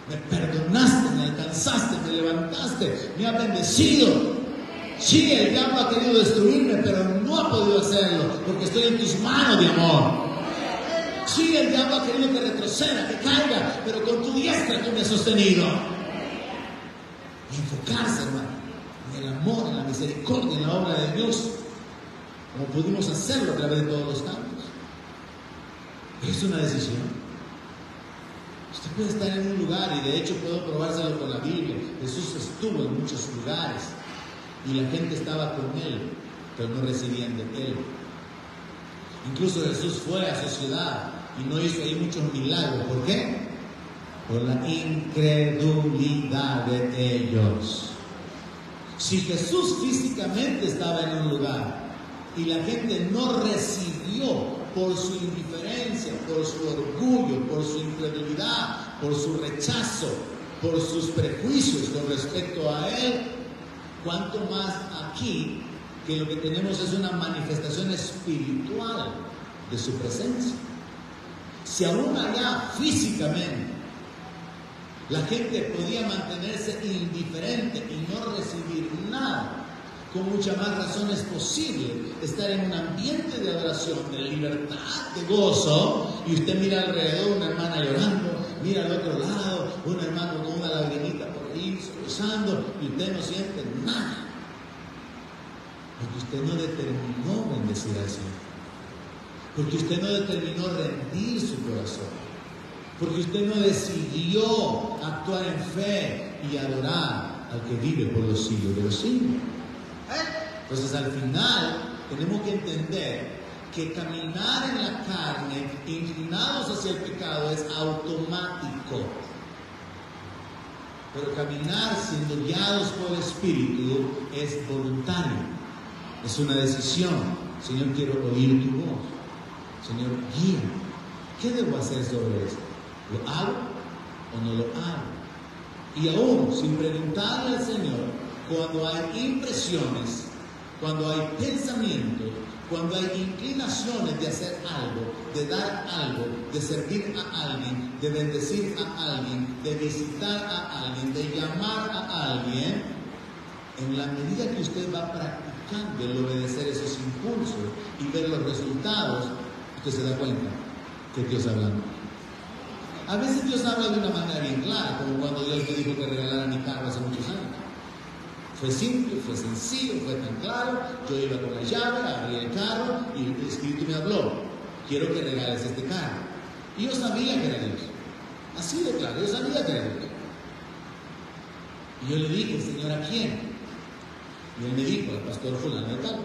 me perdonaste, me alcanzaste, me levantaste, me has bendecido. Sí, el diablo ha querido destruirme, pero no ha podido hacerlo, porque estoy en tus manos de amor. Sí, el diablo ha querido que retroceda, que caiga, pero con tu diestra tú me has sostenido. Y enfocarse, hermano, en el amor, en la misericordia, en la obra de Dios, como pudimos hacerlo a través de todos los cambios. Es una decisión. Usted puede estar en un lugar, y de hecho puedo probárselo con la Biblia. Jesús estuvo en muchos lugares y la gente estaba con Él, pero no recibían de Él. Incluso Jesús fue a su ciudad y no hizo ahí muchos milagros. ¿Por qué? Por la incredulidad de ellos. Si Jesús físicamente estaba en un lugar y la gente no recibió por su indiferencia, por su orgullo, por su incredulidad, por su rechazo, por sus prejuicios con respecto a Él, cuánto más aquí, que lo que tenemos es una manifestación espiritual de su presencia. Si aún allá físicamente la gente podía mantenerse indiferente y no recibir nada, con mucha más razón es posible estar en un ambiente de adoración, de libertad, de gozo, y usted mira alrededor una hermana llorando, mira al otro lado un hermano con una lagrimita por ahí sollozando, y usted no siente nada, porque usted no determinó bendecir al Señor, porque usted no determinó rendir su corazón, porque usted no decidió actuar en fe y adorar al que vive por los siglos de los siglos. Entonces al final tenemos que entender que caminar en la carne, inclinados hacia el pecado, es automático. Pero caminar siendo guiados por el Espíritu es voluntario. Es una decisión. Señor, quiero oír tu voz. Señor, guíame. ¿Qué debo hacer sobre esto? ¿Lo hago o no lo hago? Y aún sin preguntarle al Señor, cuando hay impresiones, cuando hay pensamientos, cuando hay inclinaciones de hacer algo, de dar algo, de servir a alguien, de bendecir a alguien, de visitar a alguien, de llamar a alguien, en la medida que usted va practicando el obedecer esos impulsos y ver los resultados, usted se da cuenta que Dios habla. A veces Dios habla de una manera bien clara, como cuando Dios me dijo que regalara mi carro hace muchos años. Fue simple, fue sencillo, fue tan claro. Yo iba con la llave, abrí el carro y el Espíritu me habló: quiero que regales este carro. Y yo sabía que era Dios. Así de claro, yo sabía que era Dios. Y yo le dije: Señor, ¿a quién? Y él me dijo: al pastor fulano de tal.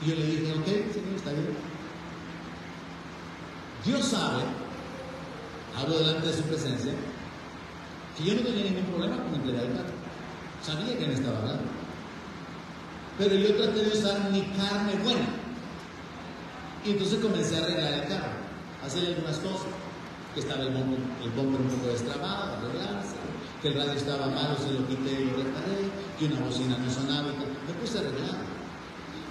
Y yo le dije: ok, Señor, está bien. Dios sabe, hablo delante de su presencia, que yo no tenía ningún problema con entregar el carro. Sabía que me estaba hablando. Pero yo traté de usar mi carne buena. Y entonces comencé a arreglar el carro. hacerle algunas cosas. Que estaba el bumper un poco destrabado, arreglarse, que el radio estaba malo, se lo quité y lo reparé, que una bocina no sonaba y me puse a arreglar.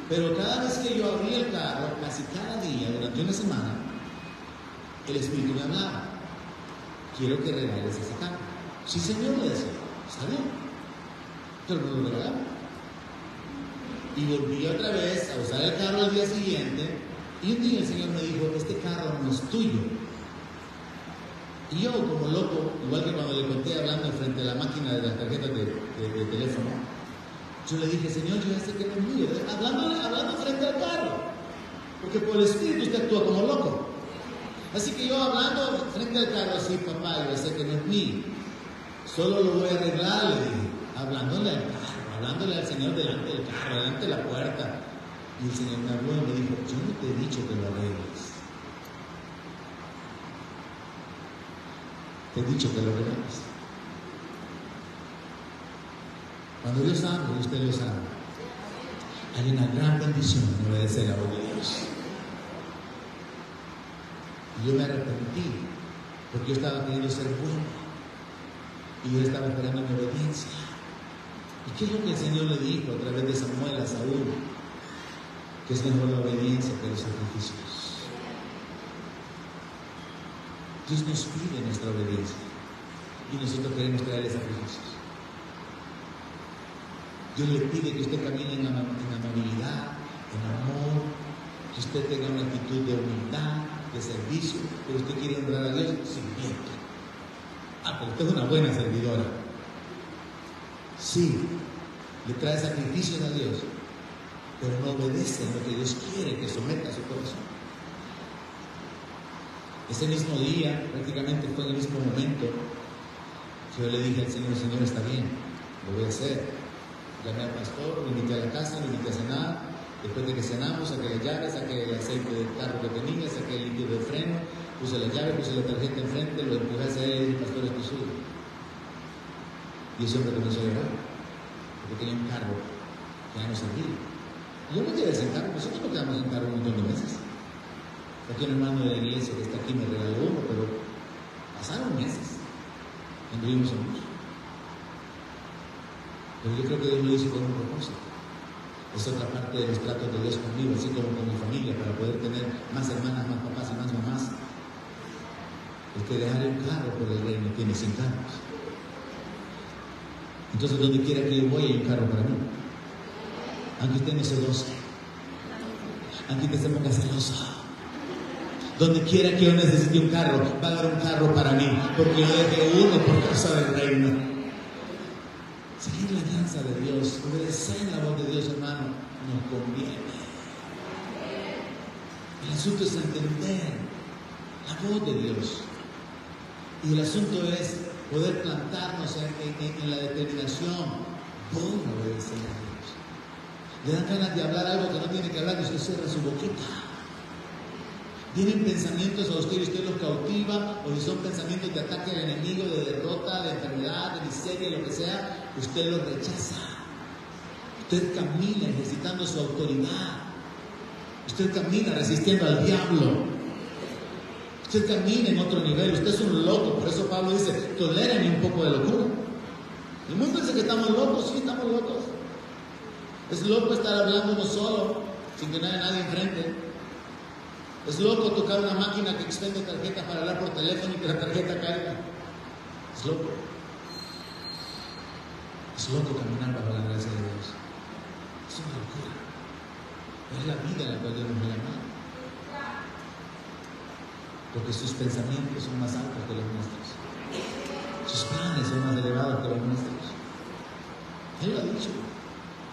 Pero cada vez que yo abría el carro, casi cada día, durante una semana, el Espíritu me hablaba: quiero que regales ese carro. Sí, Señor, le decía, está bien, pero no lo regalaba. Y volví otra vez a usar el carro al día siguiente, y un día el Señor me dijo: este carro no es tuyo. Y yo, como loco, igual que cuando le conté hablando frente a la máquina de las tarjetas de teléfono, yo le dije: Señor, yo ya sé que no es mío, hablando frente al carro, porque por el Espíritu usted actúa como loco. Así que yo hablando frente al carro así: papá, yo ya sé que no es mío, solo lo voy a arreglar, le dije, hablándole al carro, hablándole al Señor delante del carro, delante de la puerta. Y el Señor me habló y me dijo: yo no te he dicho que lo arregles, te he dicho que lo arregles. Cuando Dios habla y usted lo sabe, hay una gran bendición en obedecer la voz de Dios. Y yo me arrepentí porque yo estaba queriendo ser bueno y yo estaba esperando mi obediencia. ¿Y qué es lo que el Señor le dijo a través de Samuel a Saúl? Que es mejor la obediencia que los sacrificios. Dios nos pide nuestra obediencia y nosotros queremos traerle sacrificios. Dios le pide que usted camine en amabilidad, en amor, que usted tenga una actitud de humildad, de servicio, pero usted quiere honrar a Dios sirviendo. Pero usted es una buena servidora. Sí, le trae sacrificios a Dios, pero no obedece en lo que Dios quiere que someta a su corazón. Ese mismo día, prácticamente fue en el mismo momento, que yo le dije al Señor: Señor, está bien, lo voy a hacer. Llamé al pastor, lo invité a la casa, lo invité a cenar. Después de que cenamos, saqué las llaves, saqué el aceite del carro que tenía, saqué el líquido de freno, puse la llave, puse la tarjeta enfrente, lo empujé hacia él y dije: pastor, esto es suyo. Y ese hombre comenzó a llorar, porque tenía un carro que ya no servía. Y yo me quedé sin carro, nosotros nos quedamos sin carro un montón de meses. Aquí un hermano de la iglesia que está aquí me regaló uno, pero pasaron meses. Anduvimos en uno. Pero yo creo que Dios lo hizo con un propósito. Es otra parte de los tratos de Dios conmigo, así como con mi familia, para poder tener más hermanas, más papás y más mamás. El que dejar un carro por el reino tiene 100 carros. Entonces, donde quiera que yo voy, hay un carro para mí. Aunque usted no se goce, aunque usted se ponga celoso, donde quiera que yo necesite un carro, va a haber un carro para mí, porque yo dejé uno por causa del reino. Seguir la alianza de Dios, obedecer la voz de Dios, hermano, nos conviene. El asunto es entender la voz de Dios. Y el asunto es poder plantarnos en la determinación: voy a obedecer a Dios. Le dan ganas de hablar algo que no tiene que hablar y usted cierra su boquita. Vienen pensamientos a usted y usted los cautiva, o si son pensamientos de ataque al enemigo, de derrota, de enfermedad, de miseria, lo que sea, usted los rechaza. Usted camina ejercitando su autoridad. Usted camina resistiendo al diablo. Usted camina en otro nivel. Usted es un loco. Por eso Pablo dice: tolérenme un poco de locura. El mundo dice que estamos locos. Sí, estamos locos. Es loco estar hablando uno solo, sin que no haya nadie enfrente. Es loco tocar una máquina que expende tarjetas para hablar por teléfono y que la tarjeta caiga. Es loco. Es loco caminar bajo la gracia de Dios. Es una locura. Es la vida en la cual Dios nos ha llamado. Porque sus pensamientos son más altos que los nuestros. Sus planes son más elevados que los nuestros. Él lo ha dicho.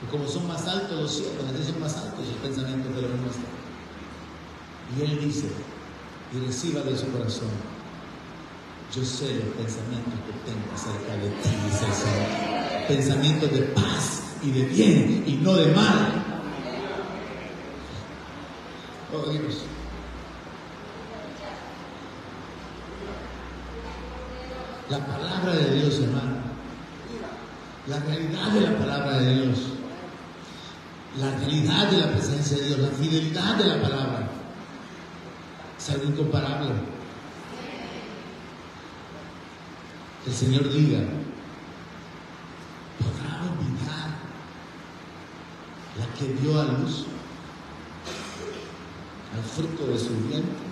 Y como son más altos los cielos, así son más altos sus pensamientos que los nuestros. Y Él dice, y reciba de su corazón: yo sé los pensamientos que tengo acerca de ti, dice el Señor. Pensamientos de paz y de bien y no de mal. Oh Dios. La palabra de Dios, hermano. La realidad de la palabra de Dios. La realidad de la presencia de Dios. La fidelidad de la palabra. Es algo incomparable. Que el Señor diga, ¿podrá olvidar la que dio a luz al fruto de su vientre?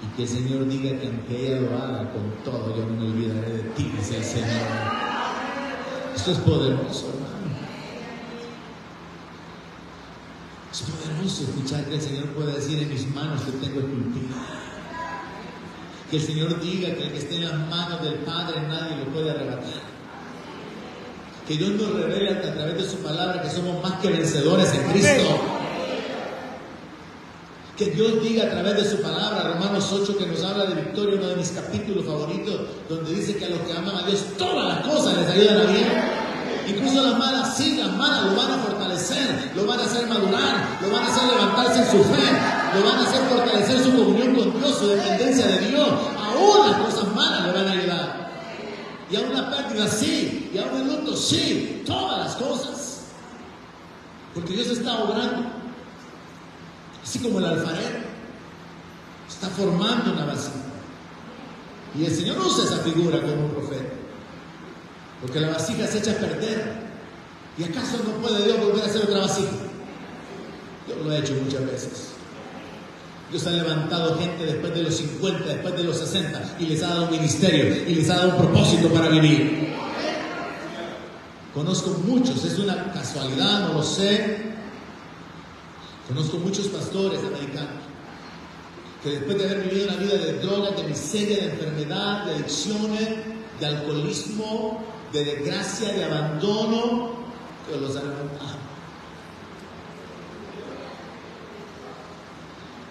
Y que el Señor diga que aunque ella lo haga con todo, yo no me olvidaré de ti, dice el Señor. Esto es poderoso, hermano. Es poderoso escuchar que el Señor pueda decir: en mis manos te tengo esculpido. Que el Señor diga que el que esté en las manos del Padre nadie lo puede arrebatar. Que Dios nos revele a través de su palabra que somos más que vencedores en Cristo. Que Dios diga a través de su palabra, Romanos 8, que nos habla de victoria, uno de mis capítulos favoritos, donde dice que a los que aman a Dios todas las cosas les ayudan a bien. Incluso las malas, sí, las malas lo van a fortalecer, lo van a hacer madurar, lo van a hacer levantarse en su fe, lo van a hacer fortalecer su comunión con Dios, su dependencia de Dios. Aún las cosas malas le van a ayudar. Y aún la pérdida, sí, y aún el luto, sí, todas las cosas. Porque Dios está obrando. Así como el alfarero está formando una vasija. Y el Señor usa esa figura como un profeta. Porque la vasija se echa a perder. ¿Y acaso no puede Dios volver a hacer otra vasija? Dios lo ha hecho muchas veces. Dios ha levantado gente después de los 50, después de los 60, y les ha dado un ministerio, y les ha dado un propósito para vivir. Conozco muchos, es una casualidad, no lo sé. Conozco muchos pastores americanos que después de haber vivido una vida de drogas, de miseria, de enfermedad, de adicciones, de alcoholismo, de desgracia, de abandono, Dios los ha levantado.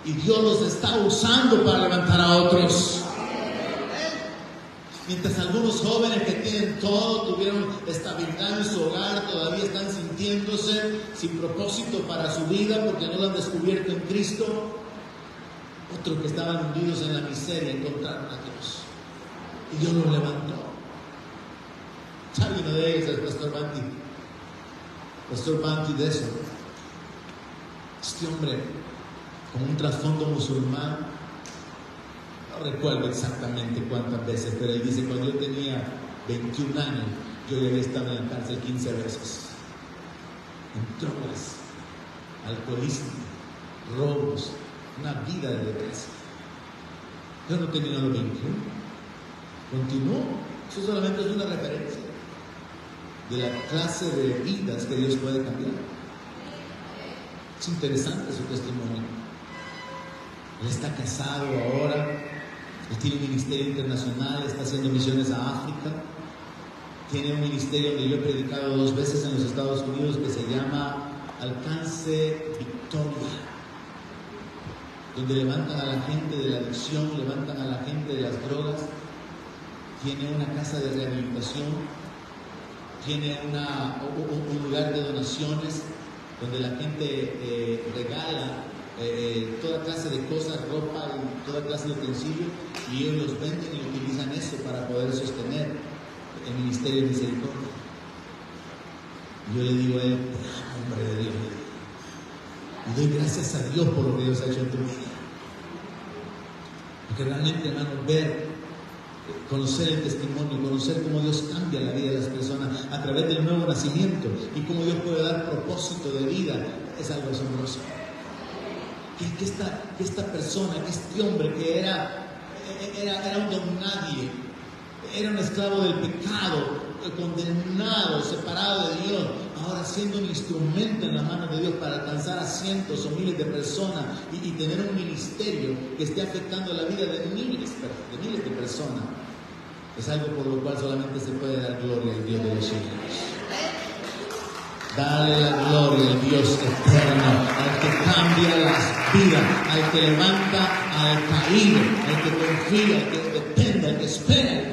Y Dios los está usando para levantar a otros. Mientras algunos jóvenes que tienen todo, tuvieron estabilidad en su hogar, todavía están sintiéndose sin propósito para su vida porque no lo han descubierto en Cristo. Otros que estaban hundidos en la miseria encontraron a Dios. Y Dios los levantó. ¿Sabe uno de ellos? El Pastor Banti. Pastor Banti de eso. Este hombre con un trasfondo musulmán. No recuerdo exactamente cuántas veces, pero él dice: cuando yo tenía 21 años, yo ya había estado en la cárcel 15 veces. En drogas, alcoholismo, robos, una vida de desgracia. Yo no terminé los 21. Continuó. Eso solamente es una referencia de la clase de vidas que Dios puede cambiar. Es interesante su testimonio. Él está casado ahora. Él tiene un ministerio internacional, está haciendo misiones a África. Tiene un ministerio donde yo he predicado 2 veces en los Estados Unidos que se llama Alcance Victoria, donde levantan a la gente de la adicción, levantan a la gente de las drogas. Tiene una casa de rehabilitación, tiene un lugar de donaciones donde la gente regala toda clase de cosas, ropa y toda clase de utensilios, y ellos los venden y utilizan eso para poder sostener el ministerio de misericordia. Y yo le digo a él: hombre de Dios, y doy gracias a Dios por lo que Dios ha hecho en tu vida. Porque realmente, hermano, ver, conocer el testimonio, conocer cómo Dios cambia la vida de las personas a través del nuevo nacimiento y cómo Dios puede dar propósito de vida, es algo asombroso. Que esta persona, que este hombre que era un don nadie, era un esclavo del pecado, condenado, separado de Dios, ahora siendo un instrumento en las manos de Dios para alcanzar a cientos o miles de personas y tener un ministerio que esté afectando la vida de miles de personas, es algo por lo cual solamente se puede dar gloria al Dios de los cielos. Dale la gloria al Dios eterno, al que cambia las vidas, al que levanta al caído, al que confía, al que depende, al que espera.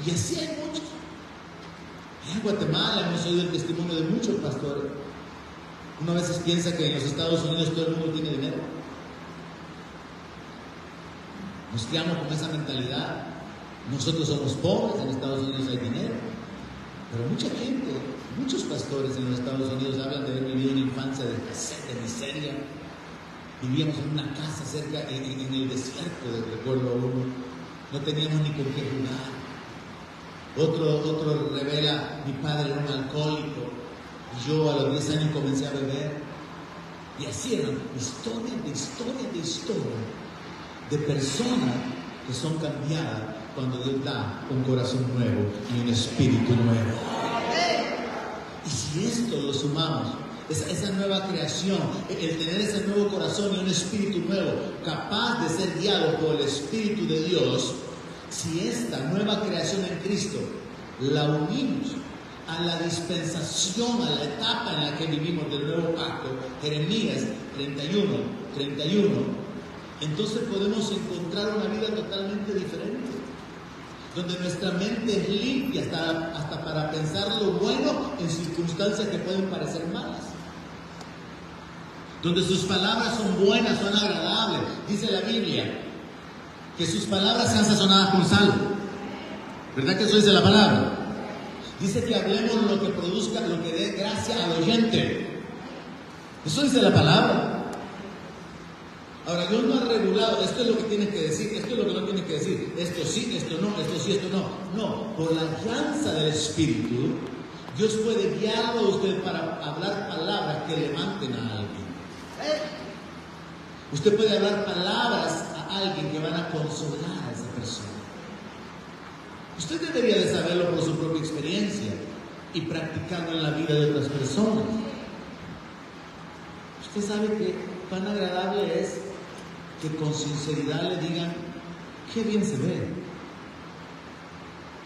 Y así hay muchos. En Guatemala hemos oído el testimonio de muchos pastores. Uno a veces piensa que en los Estados Unidos todo el mundo tiene dinero. Nos criamos con esa mentalidad. Nosotros somos pobres, en Estados Unidos hay dinero. Pero mucha gente, muchos pastores en los Estados Unidos hablan de haber vivido una infancia de escasez, de miseria. Vivíamos en una casa cerca, en el desierto, recuerdo uno. No teníamos ni con qué jugar. Otro revela, mi padre era un alcohólico. Y yo a los 10 años comencé a beber. Y así eran historia de personas que son cambiadas cuando Dios da un corazón nuevo y un espíritu nuevo. Y si esto lo sumamos, esa nueva creación, el tener ese nuevo corazón y un espíritu nuevo, capaz de ser guiado por el Espíritu de Dios, si esta nueva creación en Cristo la unimos a la dispensación, a la etapa en la que vivimos del nuevo pacto, Jeremías 31, entonces podemos encontrar una vida totalmente diferente, donde nuestra mente es limpia hasta para pensar lo bueno en circunstancias que pueden parecer malas, donde sus palabras son buenas, son agradables. Dice la Biblia que sus palabras sean sazonadas con sal. ¿Verdad que eso dice la palabra? Dice que hablemos lo que produzca, lo que dé gracia al oyente. Eso dice la palabra. Ahora, Dios no ha regulado, esto es lo que tienes que decir, esto es lo que no tienes que decir, esto sí, esto no, esto sí, esto no. No, por la guianza del Espíritu, Dios puede guiarlo a usted para hablar palabras que levanten a alguien. Usted puede hablar palabras a alguien que van a consolar a esa persona. Usted debería de saberlo por su propia experiencia y practicarlo en la vida de otras personas. Usted sabe que tan agradable es que con sinceridad le digan, qué bien se ve.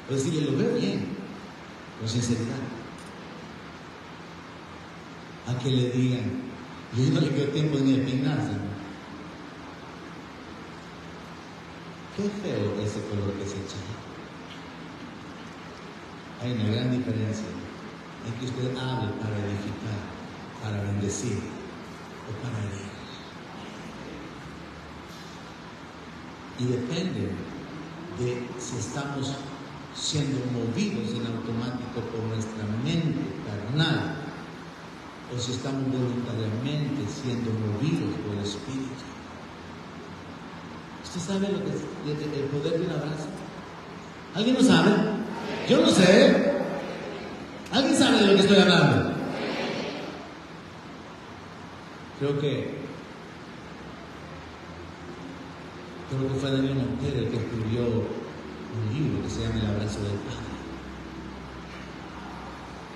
O decirle, lo veo bien, con sinceridad. A que le digan, yo no le quedo tiempo ni de peinarse. Qué feo ese color que se echa. Hay una gran diferencia en que usted hable para edificar, para bendecir o para herir. Y depende de si estamos siendo movidos en automático por nuestra mente carnal o si estamos voluntariamente siendo movidos por el Espíritu. ¿Usted sabe lo que es el poder de un abrazo? ¿Alguien lo sabe? Yo no sé. ¿Alguien sabe de lo que estoy hablando? Creo que fue Daniel Montero el que escribió un libro que se llama El abrazo del Padre.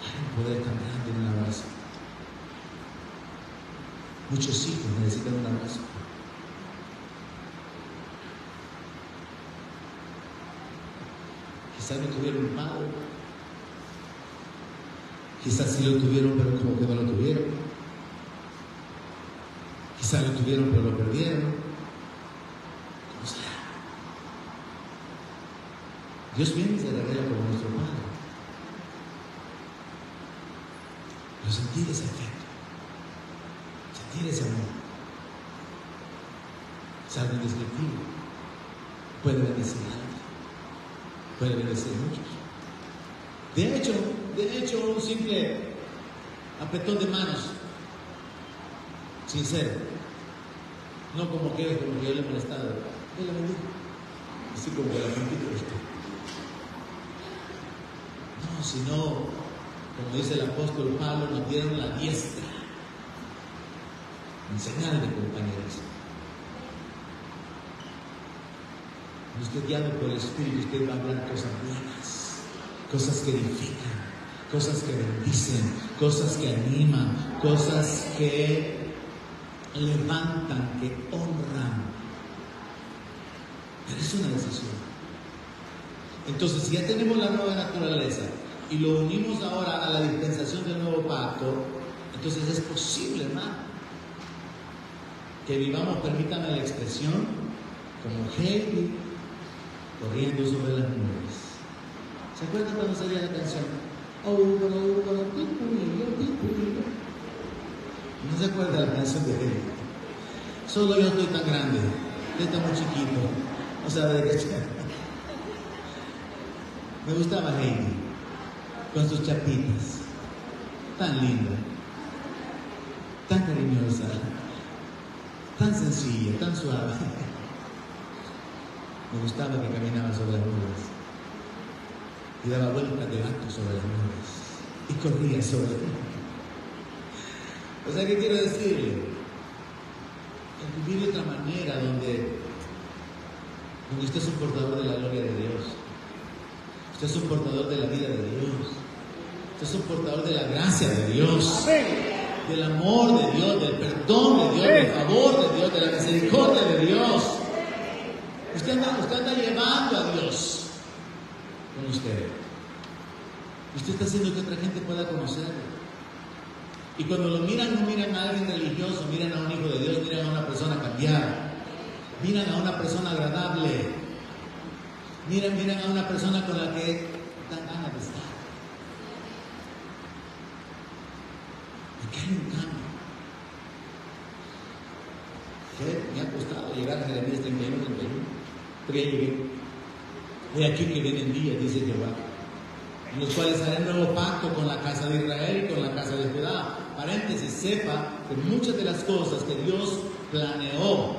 Hay un poder tan grande en un abrazo. Muchos hijos necesitan un abrazo. Quizás no tuvieron un padre, quizás sí lo tuvieron pero como que no lo tuvieron, quizás lo tuvieron pero lo perdieron, ¿cómo será? Dios viene y se revela como nuestro Padre, pero sentir ese afecto, sentir ese amor, es algo indescriptible, puede bendecir a alguien. Puede bendecir muchos. De hecho, un simple apretón de manos, sincero, no como que yo le he molestado, yo le bendigo, así como que la bendito usted. No, sino, como dice el apóstol Pablo, nos dieron la diestra, en señal de compañerismo. Usted guiado por el Espíritu, usted va a hablar cosas buenas, cosas que edifican, cosas que bendicen, cosas que animan, cosas que levantan, que honran. Pero es una decisión. Entonces, si ya tenemos la nueva naturaleza y lo unimos ahora a la dispensación del nuevo pacto, entonces es posible, hermano, que vivamos, permítame la expresión, como Heidi, corriendo sobre las nubes. ¿Se acuerdan cuando salía la canción? ¿No se acuerda la canción de Heidi? Solo yo estoy tan grande, yo estoy muy chiquito. O sea, de que me gustaba Heidi, con sus chapitas, tan linda, tan cariñosa. tan sencilla, tan suave. Me gustaba que caminaba sobre las nubes y daba vueltas de gato sobre las nubes y corría sobre las nubes. O sea, ¿qué quiero decirle? El vivir de otra manera donde usted es un portador de la gloria de Dios, usted es un portador de la vida de Dios, usted es un portador de la gracia de Dios, del amor de Dios, del perdón de Dios, del favor de Dios, de la misericordia de Dios. Usted anda llevando a Dios con usted. Usted está haciendo que otra gente pueda conocerlo. Y cuando lo miran, no miran a alguien religioso, miran a un hijo de Dios, miran a una persona cambiada, miran a una persona agradable, miran a una persona con la que dan ganas de estar. Y que hay un cambio. ¿Qué? Me ha costado llegar a Jeremías 31, 31. Pero ya llegué. He aquí que vienen días, dice Jehová, en los cuales haré un nuevo pacto con la casa de Israel y con la casa de Judá. Paréntesis, sepa que muchas de las cosas que Dios planeó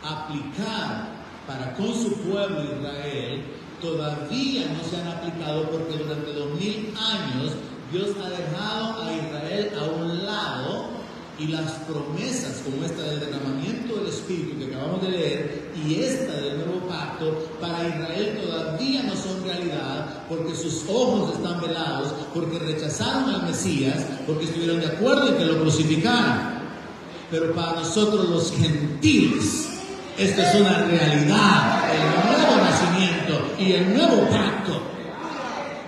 aplicar para con su pueblo Israel todavía no se han aplicado, porque durante 2000 años Dios ha dejado a Israel a un lado, y las promesas como esta del derramamiento del Espíritu que acabamos de leer y esta del nuevo pacto para Israel todavía no son realidad, porque sus ojos están velados, porque rechazaron al Mesías, porque estuvieron de acuerdo en que lo crucificaran. Pero para nosotros los gentiles esto es una realidad, el nuevo nacimiento y el nuevo pacto.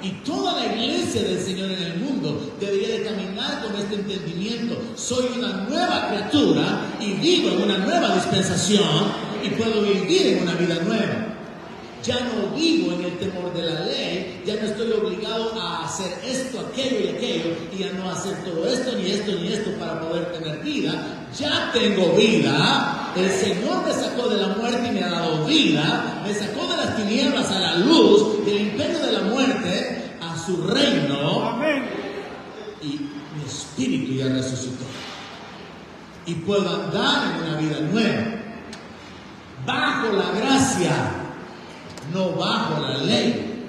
Y toda la iglesia del Señor en el mundo debería de caminar con este entendimiento. Soy una nueva criatura y vivo en una nueva dispensación y puedo vivir en una vida nueva. Ya no vivo en el temor de la ley, ya no estoy obligado a hacer esto, aquello y aquello, y a no hacer todo esto, ni esto, ni esto para poder tener vida. Ya tengo vida. El Señor me sacó de la muerte y me ha dado vida. Me sacó de las tinieblas a la luz, del imperio de la muerte a su reino. Amén. Y mi espíritu ya resucitó. Y puedo andar en una vida nueva, bajo la gracia, no bajo la ley.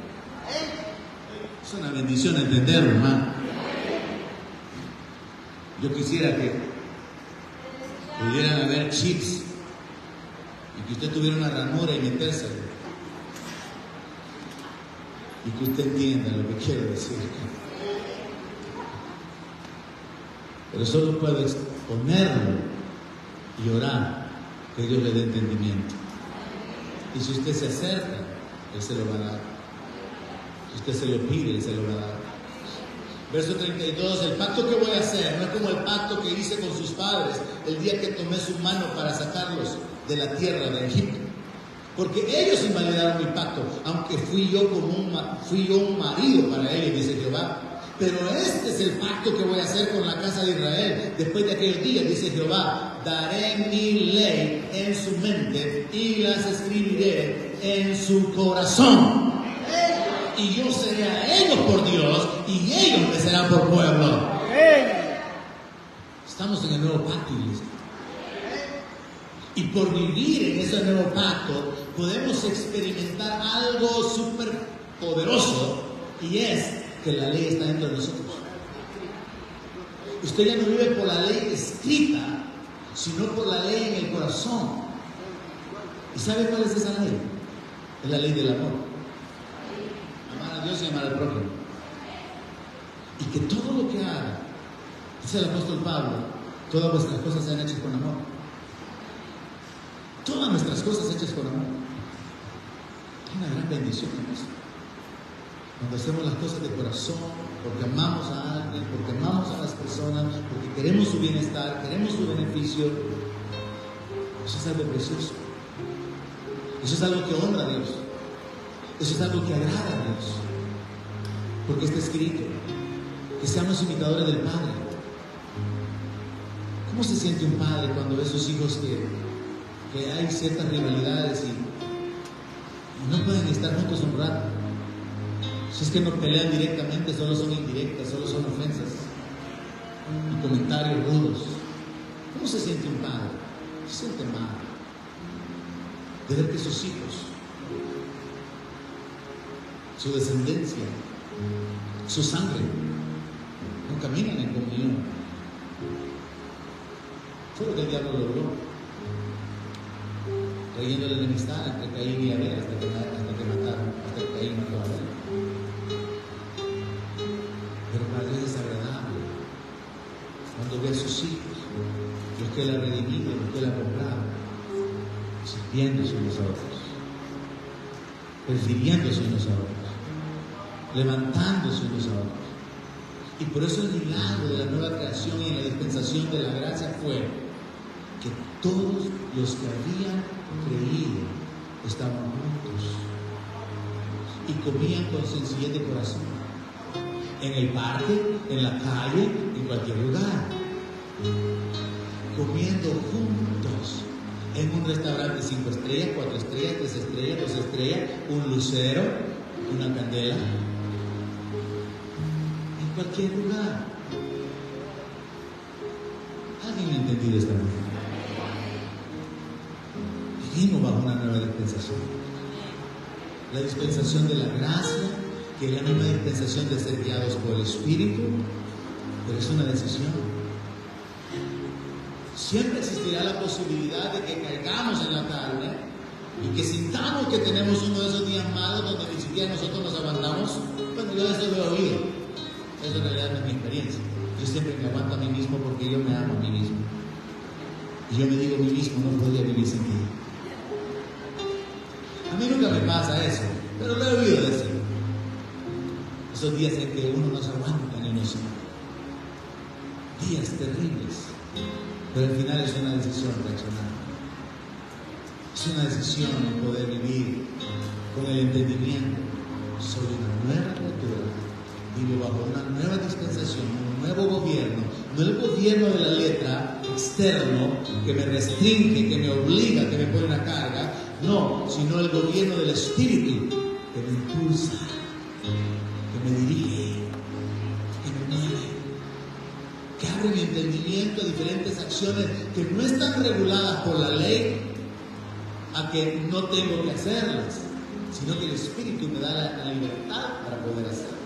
Es una bendición entenderlo, hermano. Yo quisiera que pudieran haber chips y que usted tuviera una ranura y metérselo, y que usted entienda lo que quiero decir. Pero solo puedo exponerlo y orar que Dios le dé entendimiento. Y si usted se acerca, Él se lo va a dar. Si usted se lo pide, Él se lo va a dar. Verso 32, el pacto que voy a hacer no es como el pacto que hice con sus padres el día que tomé su mano para sacarlos de la tierra de Egipto. Porque ellos invalidaron mi pacto, aunque fui yo un marido para ellos, dice Jehová. Pero este es el pacto que voy a hacer con la casa de Israel después de aquellos días, dice Jehová. Daré mi ley en su mente y las escribiré en su corazón. Y yo seré a ellos por Dios y ellos me serán por pueblo. Estamos en el nuevo pacto, iglesia. Y por vivir en ese nuevo pacto podemos experimentar algo súper poderoso, y es que la ley está dentro de nosotros. Usted ya no vive por la ley escrita, sino por la ley en el corazón. ¿Y sabe cuál es esa ley? Es la ley del amor. Amar a Dios y amar al prójimo. Y que todo lo que haga, dice el apóstol Pablo, todas vuestras cosas sean hechas con amor. Todas nuestras cosas hechas con amor. Es una gran bendición en eso. Cuando hacemos las cosas de corazón, porque amamos a alguien, porque amamos a las personas, porque queremos su bienestar, queremos su beneficio, eso es algo precioso. Eso es algo que honra a Dios. Eso es algo que agrada a Dios. Porque está escrito que seamos imitadores del Padre. ¿Cómo se siente un padre cuando ve a sus hijos que hay ciertas rivalidades y no pueden estar juntos un rato? Si es que no pelean directamente, solo son indirectas, solo son ofensas y comentarios rudos. ¿Cómo se siente un padre? se siente mal de ver que sus hijos, su descendencia, su sangre, no caminan en comunión. Fue lo que el diablo logró, trayendo la enemistad entre Caín y Abel hasta que Caín mató a Abel. Pero para Dios es agradable cuando ve a sus hijos, los que Él ha redimido, los que Él ha comprado, sirviéndose unos a otros, prefiriéndose unos a otros, levantándose unos a otros. Y por eso el milagro de la nueva creación y en la dispensación de la gracia fue que todos los que habían creído estaban juntos y comían con sencillez de corazón, en el parque, en la calle, en cualquier lugar, comiendo juntos en un restaurante 5 estrellas, 4 estrellas, 3 estrellas, 2 estrellas, un lucero, una candela, en cualquier lugar. ¿Alguien ha entendido esta mañana? Vivimos bajo una nueva dispensación, la dispensación de la gracia, que es la misma dispensación de ser guiados por el Espíritu, pero es una decisión. Siempre existirá la posibilidad de que caigamos en la carne y que sintamos que tenemos uno de esos días malos donde ni siquiera nosotros nos aguantamos. Bueno, yo eso lo he oído, eso en realidad no es mi experiencia. Yo siempre me aguanto a mí mismo porque yo me amo a mí mismo. Y yo me digo a mí mismo, no podría vivir sin ti. A mí nunca me pasa eso, pero lo he oído decir. Esos días en que uno no se aguanta ni no se días terribles, pero al final es una decisión reaccionar. Es una decisión de poder vivir con el entendimiento sobre una nueva criatura. Vivo bajo una nueva dispensación, un nuevo gobierno, no el gobierno de la letra externo que me restringe, que me obliga, que me pone una carga, no, sino el gobierno del Espíritu que me impulsa, que me dirige, que me mueve, que abre mi entendimiento a diferentes acciones que no están reguladas por la ley, a que no tengo que hacerlas, sino que el Espíritu me da la libertad para poder hacerlas.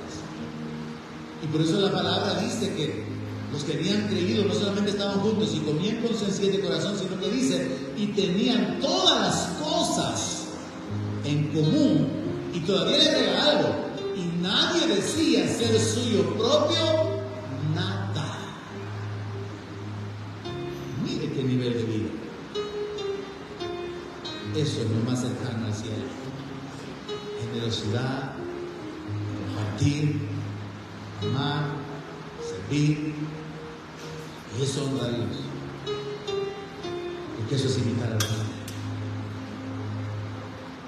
Y por eso la palabra dice que los que habían creído no solamente estaban juntos y comían con sencillez de corazón, sino que dice, y tenían todas las cosas en común. Y todavía le agrega algo, y nadie decía ser suyo propio nada. Mire qué nivel de vida. Eso es lo más cercano al cielo. Generosidad, compartir, amar, servir. Y eso honra a Dios. Porque eso es imitar al Padre.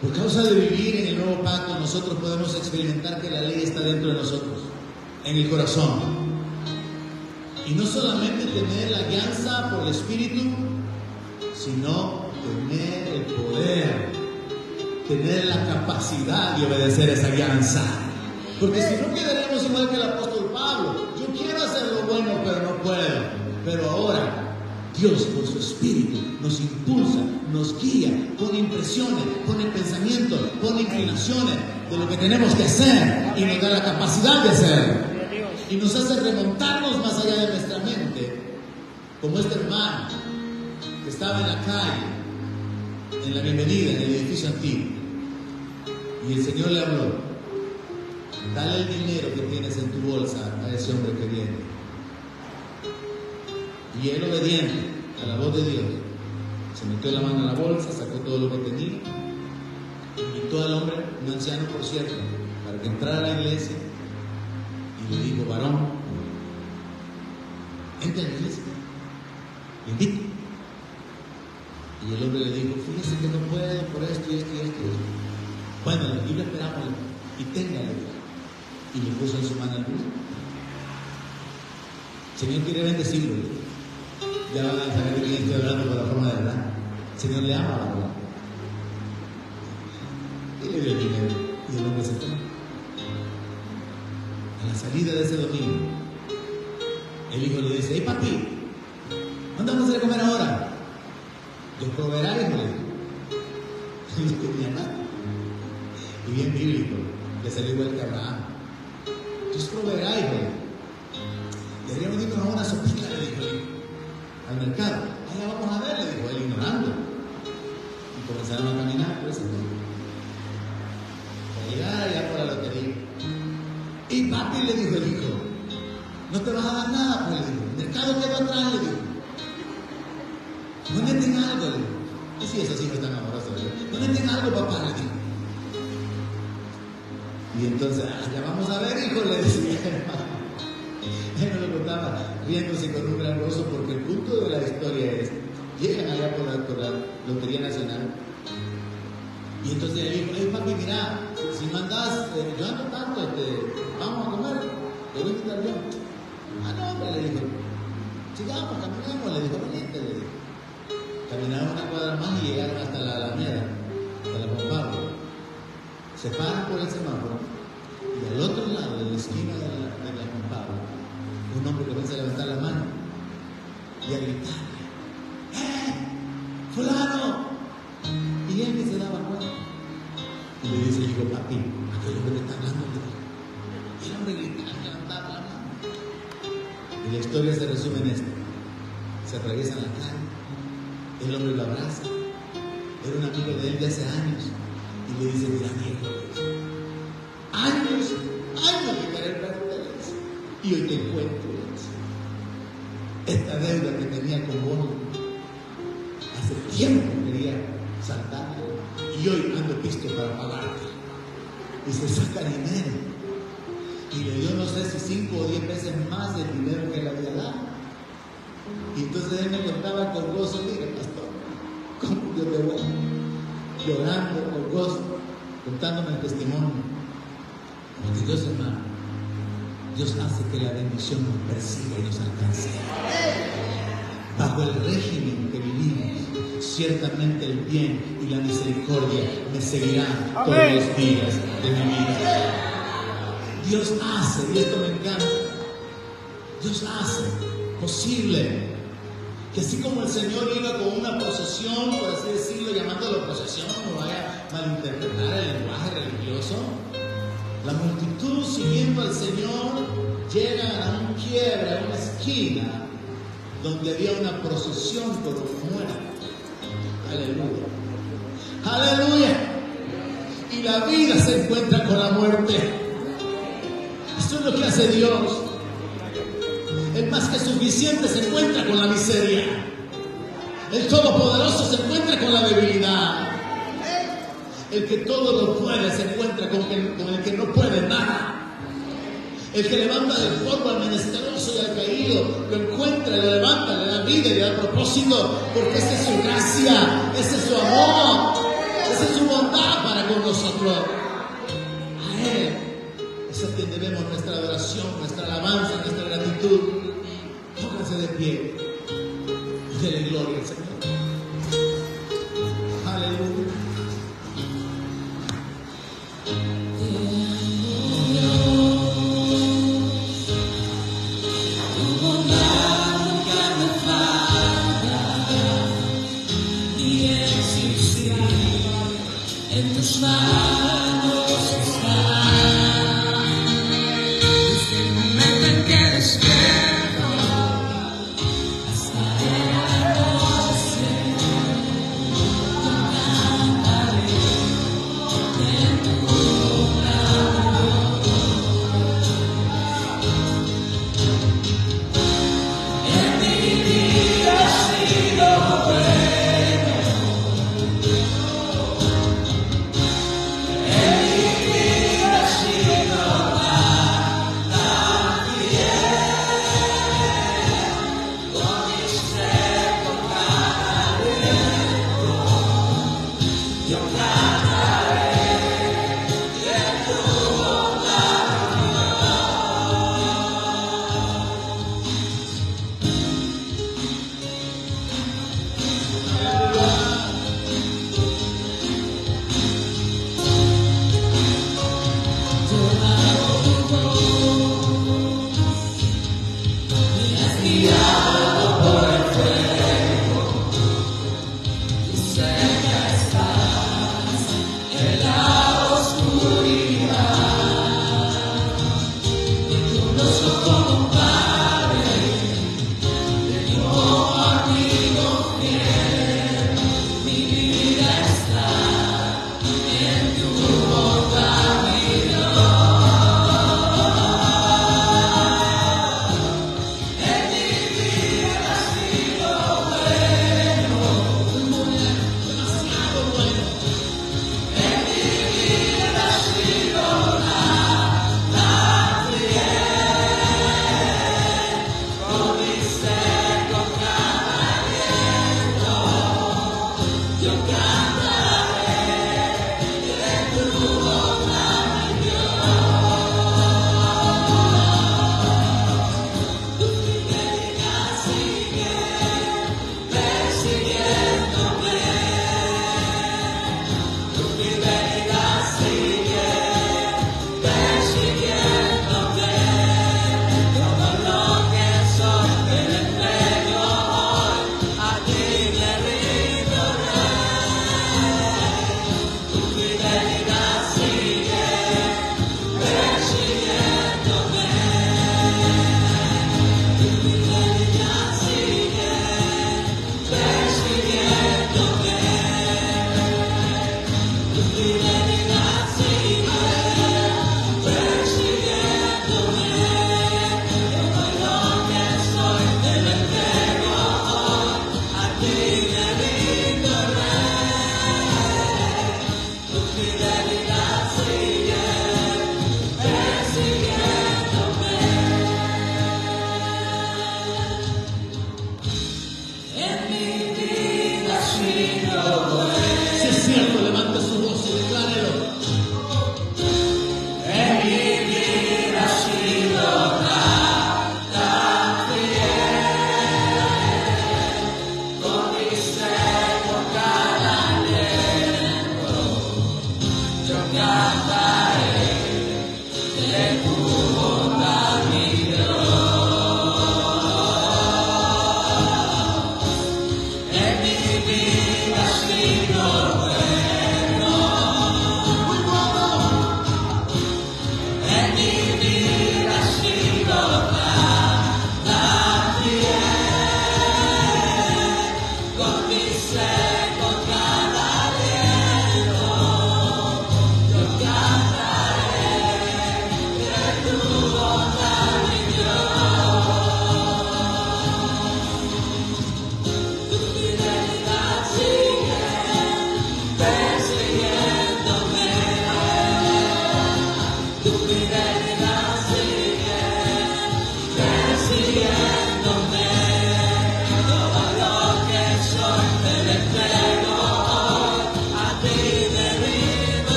Por causa de vivir en el nuevo pacto, nosotros podemos experimentar que la ley está dentro de nosotros, en el corazón. Y no solamente tener la guianza por el Espíritu, sino tener el poder, tener la capacidad de obedecer esa guianza. Porque si no quedaremos igual que el apóstol Pablo. Yo quiero hacer lo bueno, pero no puedo. Pero ahora Dios por su Espíritu nos impulsa, nos guía, pone impresiones, pone pensamientos, pone inclinaciones de lo que tenemos que hacer y nos da la capacidad de hacer. Y nos hace remontarnos más allá de nuestra mente, como este hermano que estaba en la calle, en la bienvenida, en el edificio antiguo, y el Señor le habló: dale el dinero que tienes en tu bolsa a ese hombre que viene. Y él, obediente a la voz de Dios, se metió la mano en la bolsa, sacó todo lo que tenía, invitó al hombre, un anciano por cierto, para que entrara a la iglesia, y le dijo: varón, entra a la iglesia, le invito. Y el hombre le dijo: fíjese que no puedo por esto y esto y esto. Bueno, y lo esperamos, y téngale. Y le puso en su mano el dulce. Señor quiere bendecirlo. Ya van a saber de quién estoy hablando por la forma de verdad. El Señor le ama, ¿verdad? Y le dio el dinero. Y el hombre se fue. A la salida de ese domingo, el hijo le dice: hey papi, ¿dónde vamos a ir a comer ahora? Dios proveerá, hijo, le dijo. No tenía nada. Y bien bíblico, le salió igual que Abraham. Dios proveerá, hijo. Deberíamos irnos a una sopita, le dijo el hijo, al mercado. Allá vamos a ver, le dijo él, ignorando. Y comenzaron a caminar por ese camino. Para llegar allá por la lotería. Y papi, le dijo el hijo, no te vas a dar nada, pues le dijo. El mercado quedó atrás, le dijo. Ponete en algo, le dijo. Y si esos hijos están amorosos, le dijo. Ponete en algo, papá, le dijo. Y entonces, ya vamos a ver, hijo, le decía hermano. Él me lo contaba riéndose con un gran gozo, porque el punto de la historia es: llegan allá por la Lotería Nacional. Y entonces él dijo: hey papi, mira, si mandas, yo ando tanto, vamos a comer, te voy a invitar yo. Ah, no, hombre, le dijo, sigamos, caminemos, le dijo, valiente, le dijo. Caminaron una cuadra más y llegaron hasta la Alameda, hasta la Juan Pablo. Se paran por el semáforo y al otro lado, de la esquina de la Juan Pablo, un hombre comienza a levantar la mano y a gritarle: fulano. Y él ni se daba cuenta. Y le dice: digo, papi, aquel hombre que está hablando, y el hombre gritando, levantando la mano. Y la historia se resume en esto: se atraviesan la calle, el hombre lo abraza, era un amigo de él de hace años, y le dice: mira, viejo, años de querer verte, y hoy te encuentro. Esta deuda que tenía con vos hace tiempo quería saltar, y hoy ando pisto para pagarte. Y se saca dinero y le dio, no sé si 5 o 10 veces más del dinero que le había dado. Y entonces él me contaba con gozo: mire, pastor, cómo Dios te ve, llorando con gozo, contándome el testimonio. Porque Dios, hermano, Dios hace que la bendición nos persiga y nos alcance. Bajo el régimen que vivimos, ciertamente el bien y la misericordia me seguirán todos los días de mi vida. Dios hace, y esto me encanta, Dios hace posible que así como el Señor iba con una procesión, por así decirlo, llamándolo procesión, no vaya a malinterpretar el lenguaje religioso, la multitud siguiendo al Señor llegan a un quiebre, a una esquina donde había una procesión por los muertos. Aleluya, aleluya. Y la vida se encuentra con la muerte. Eso es lo que hace Dios. El más que suficiente se encuentra con la miseria. El todopoderoso se encuentra con la debilidad. El que todo lo puede se encuentra con el que no puede nada. El que levanta del polvo al menesteroso y al caído, lo encuentra, lo levanta, le da vida y le da propósito, porque esa es su gracia, ese es su amor, esa es su bondad para con nosotros. A Él es a quien debemos nuestra adoración, nuestra alabanza, nuestra gratitud. Pónganse de pie y denle gloria al Señor. Aleluya. En tus manos está, desde el momento en que despierto hasta el anochecer, yo cantaré de tu amor. En mi vida ha sido bueno.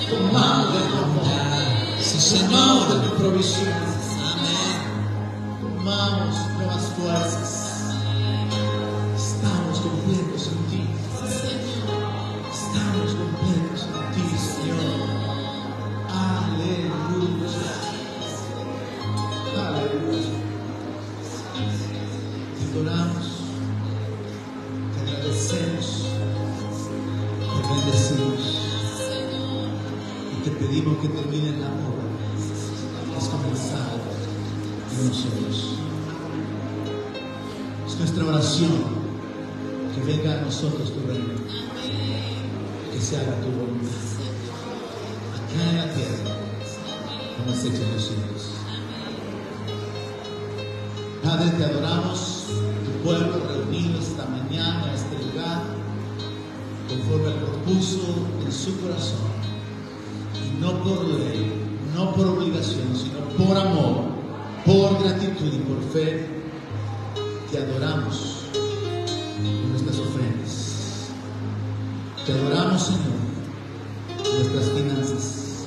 Tomamos de tu amor. Sí, Tomamos de Señor. tu provisión. Amén. Tomamos nuevas fuerzas. Estamos completos en ti. Estamos completos en ti, Señor. Aleluya. Aleluya. Te adoramos, te agradecemos, te bendecimos y te pedimos que termine la obra que has comenzado en nosotros. Es nuestra oración que venga a nosotros tu reino, que se haga tu voluntad acá en la tierra como es hecho en los cielos. Padre, te adoramos, tu pueblo reunido esta mañana en este lugar, conforme al propuso en su corazón, y no por ley, no por obligación, sino por amor, por gratitud y por fe, te adoramos en nuestras ofrendas. Te adoramos, Señor, en nuestras finanzas,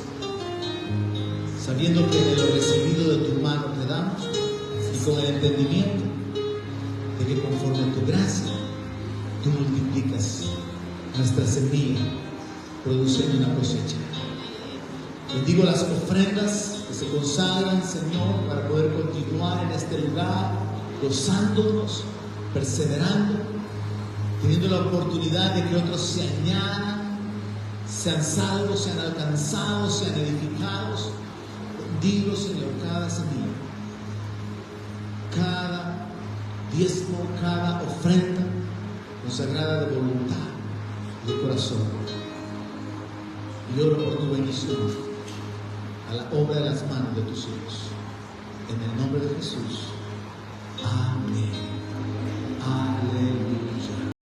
sabiendo que de lo recibido de tu mano te damos, y con el entendimiento de que conforme a tu gracia tú multiplicas nuestra semilla, produciendo una cosecha. Bendigo las ofrendas que se consagran, Señor, para poder continuar en este lugar, gozándonos, perseverando, teniendo la oportunidad de que otros se añadan, sean salvos, sean alcanzados, sean edificados. Bendigo, Señor, cada semilla, cada diezmo, cada ofrenda consagrada de voluntad, de corazón. Y oro por tu bendición a la obra de las manos de tus hijos. En el nombre de Jesús. Amén.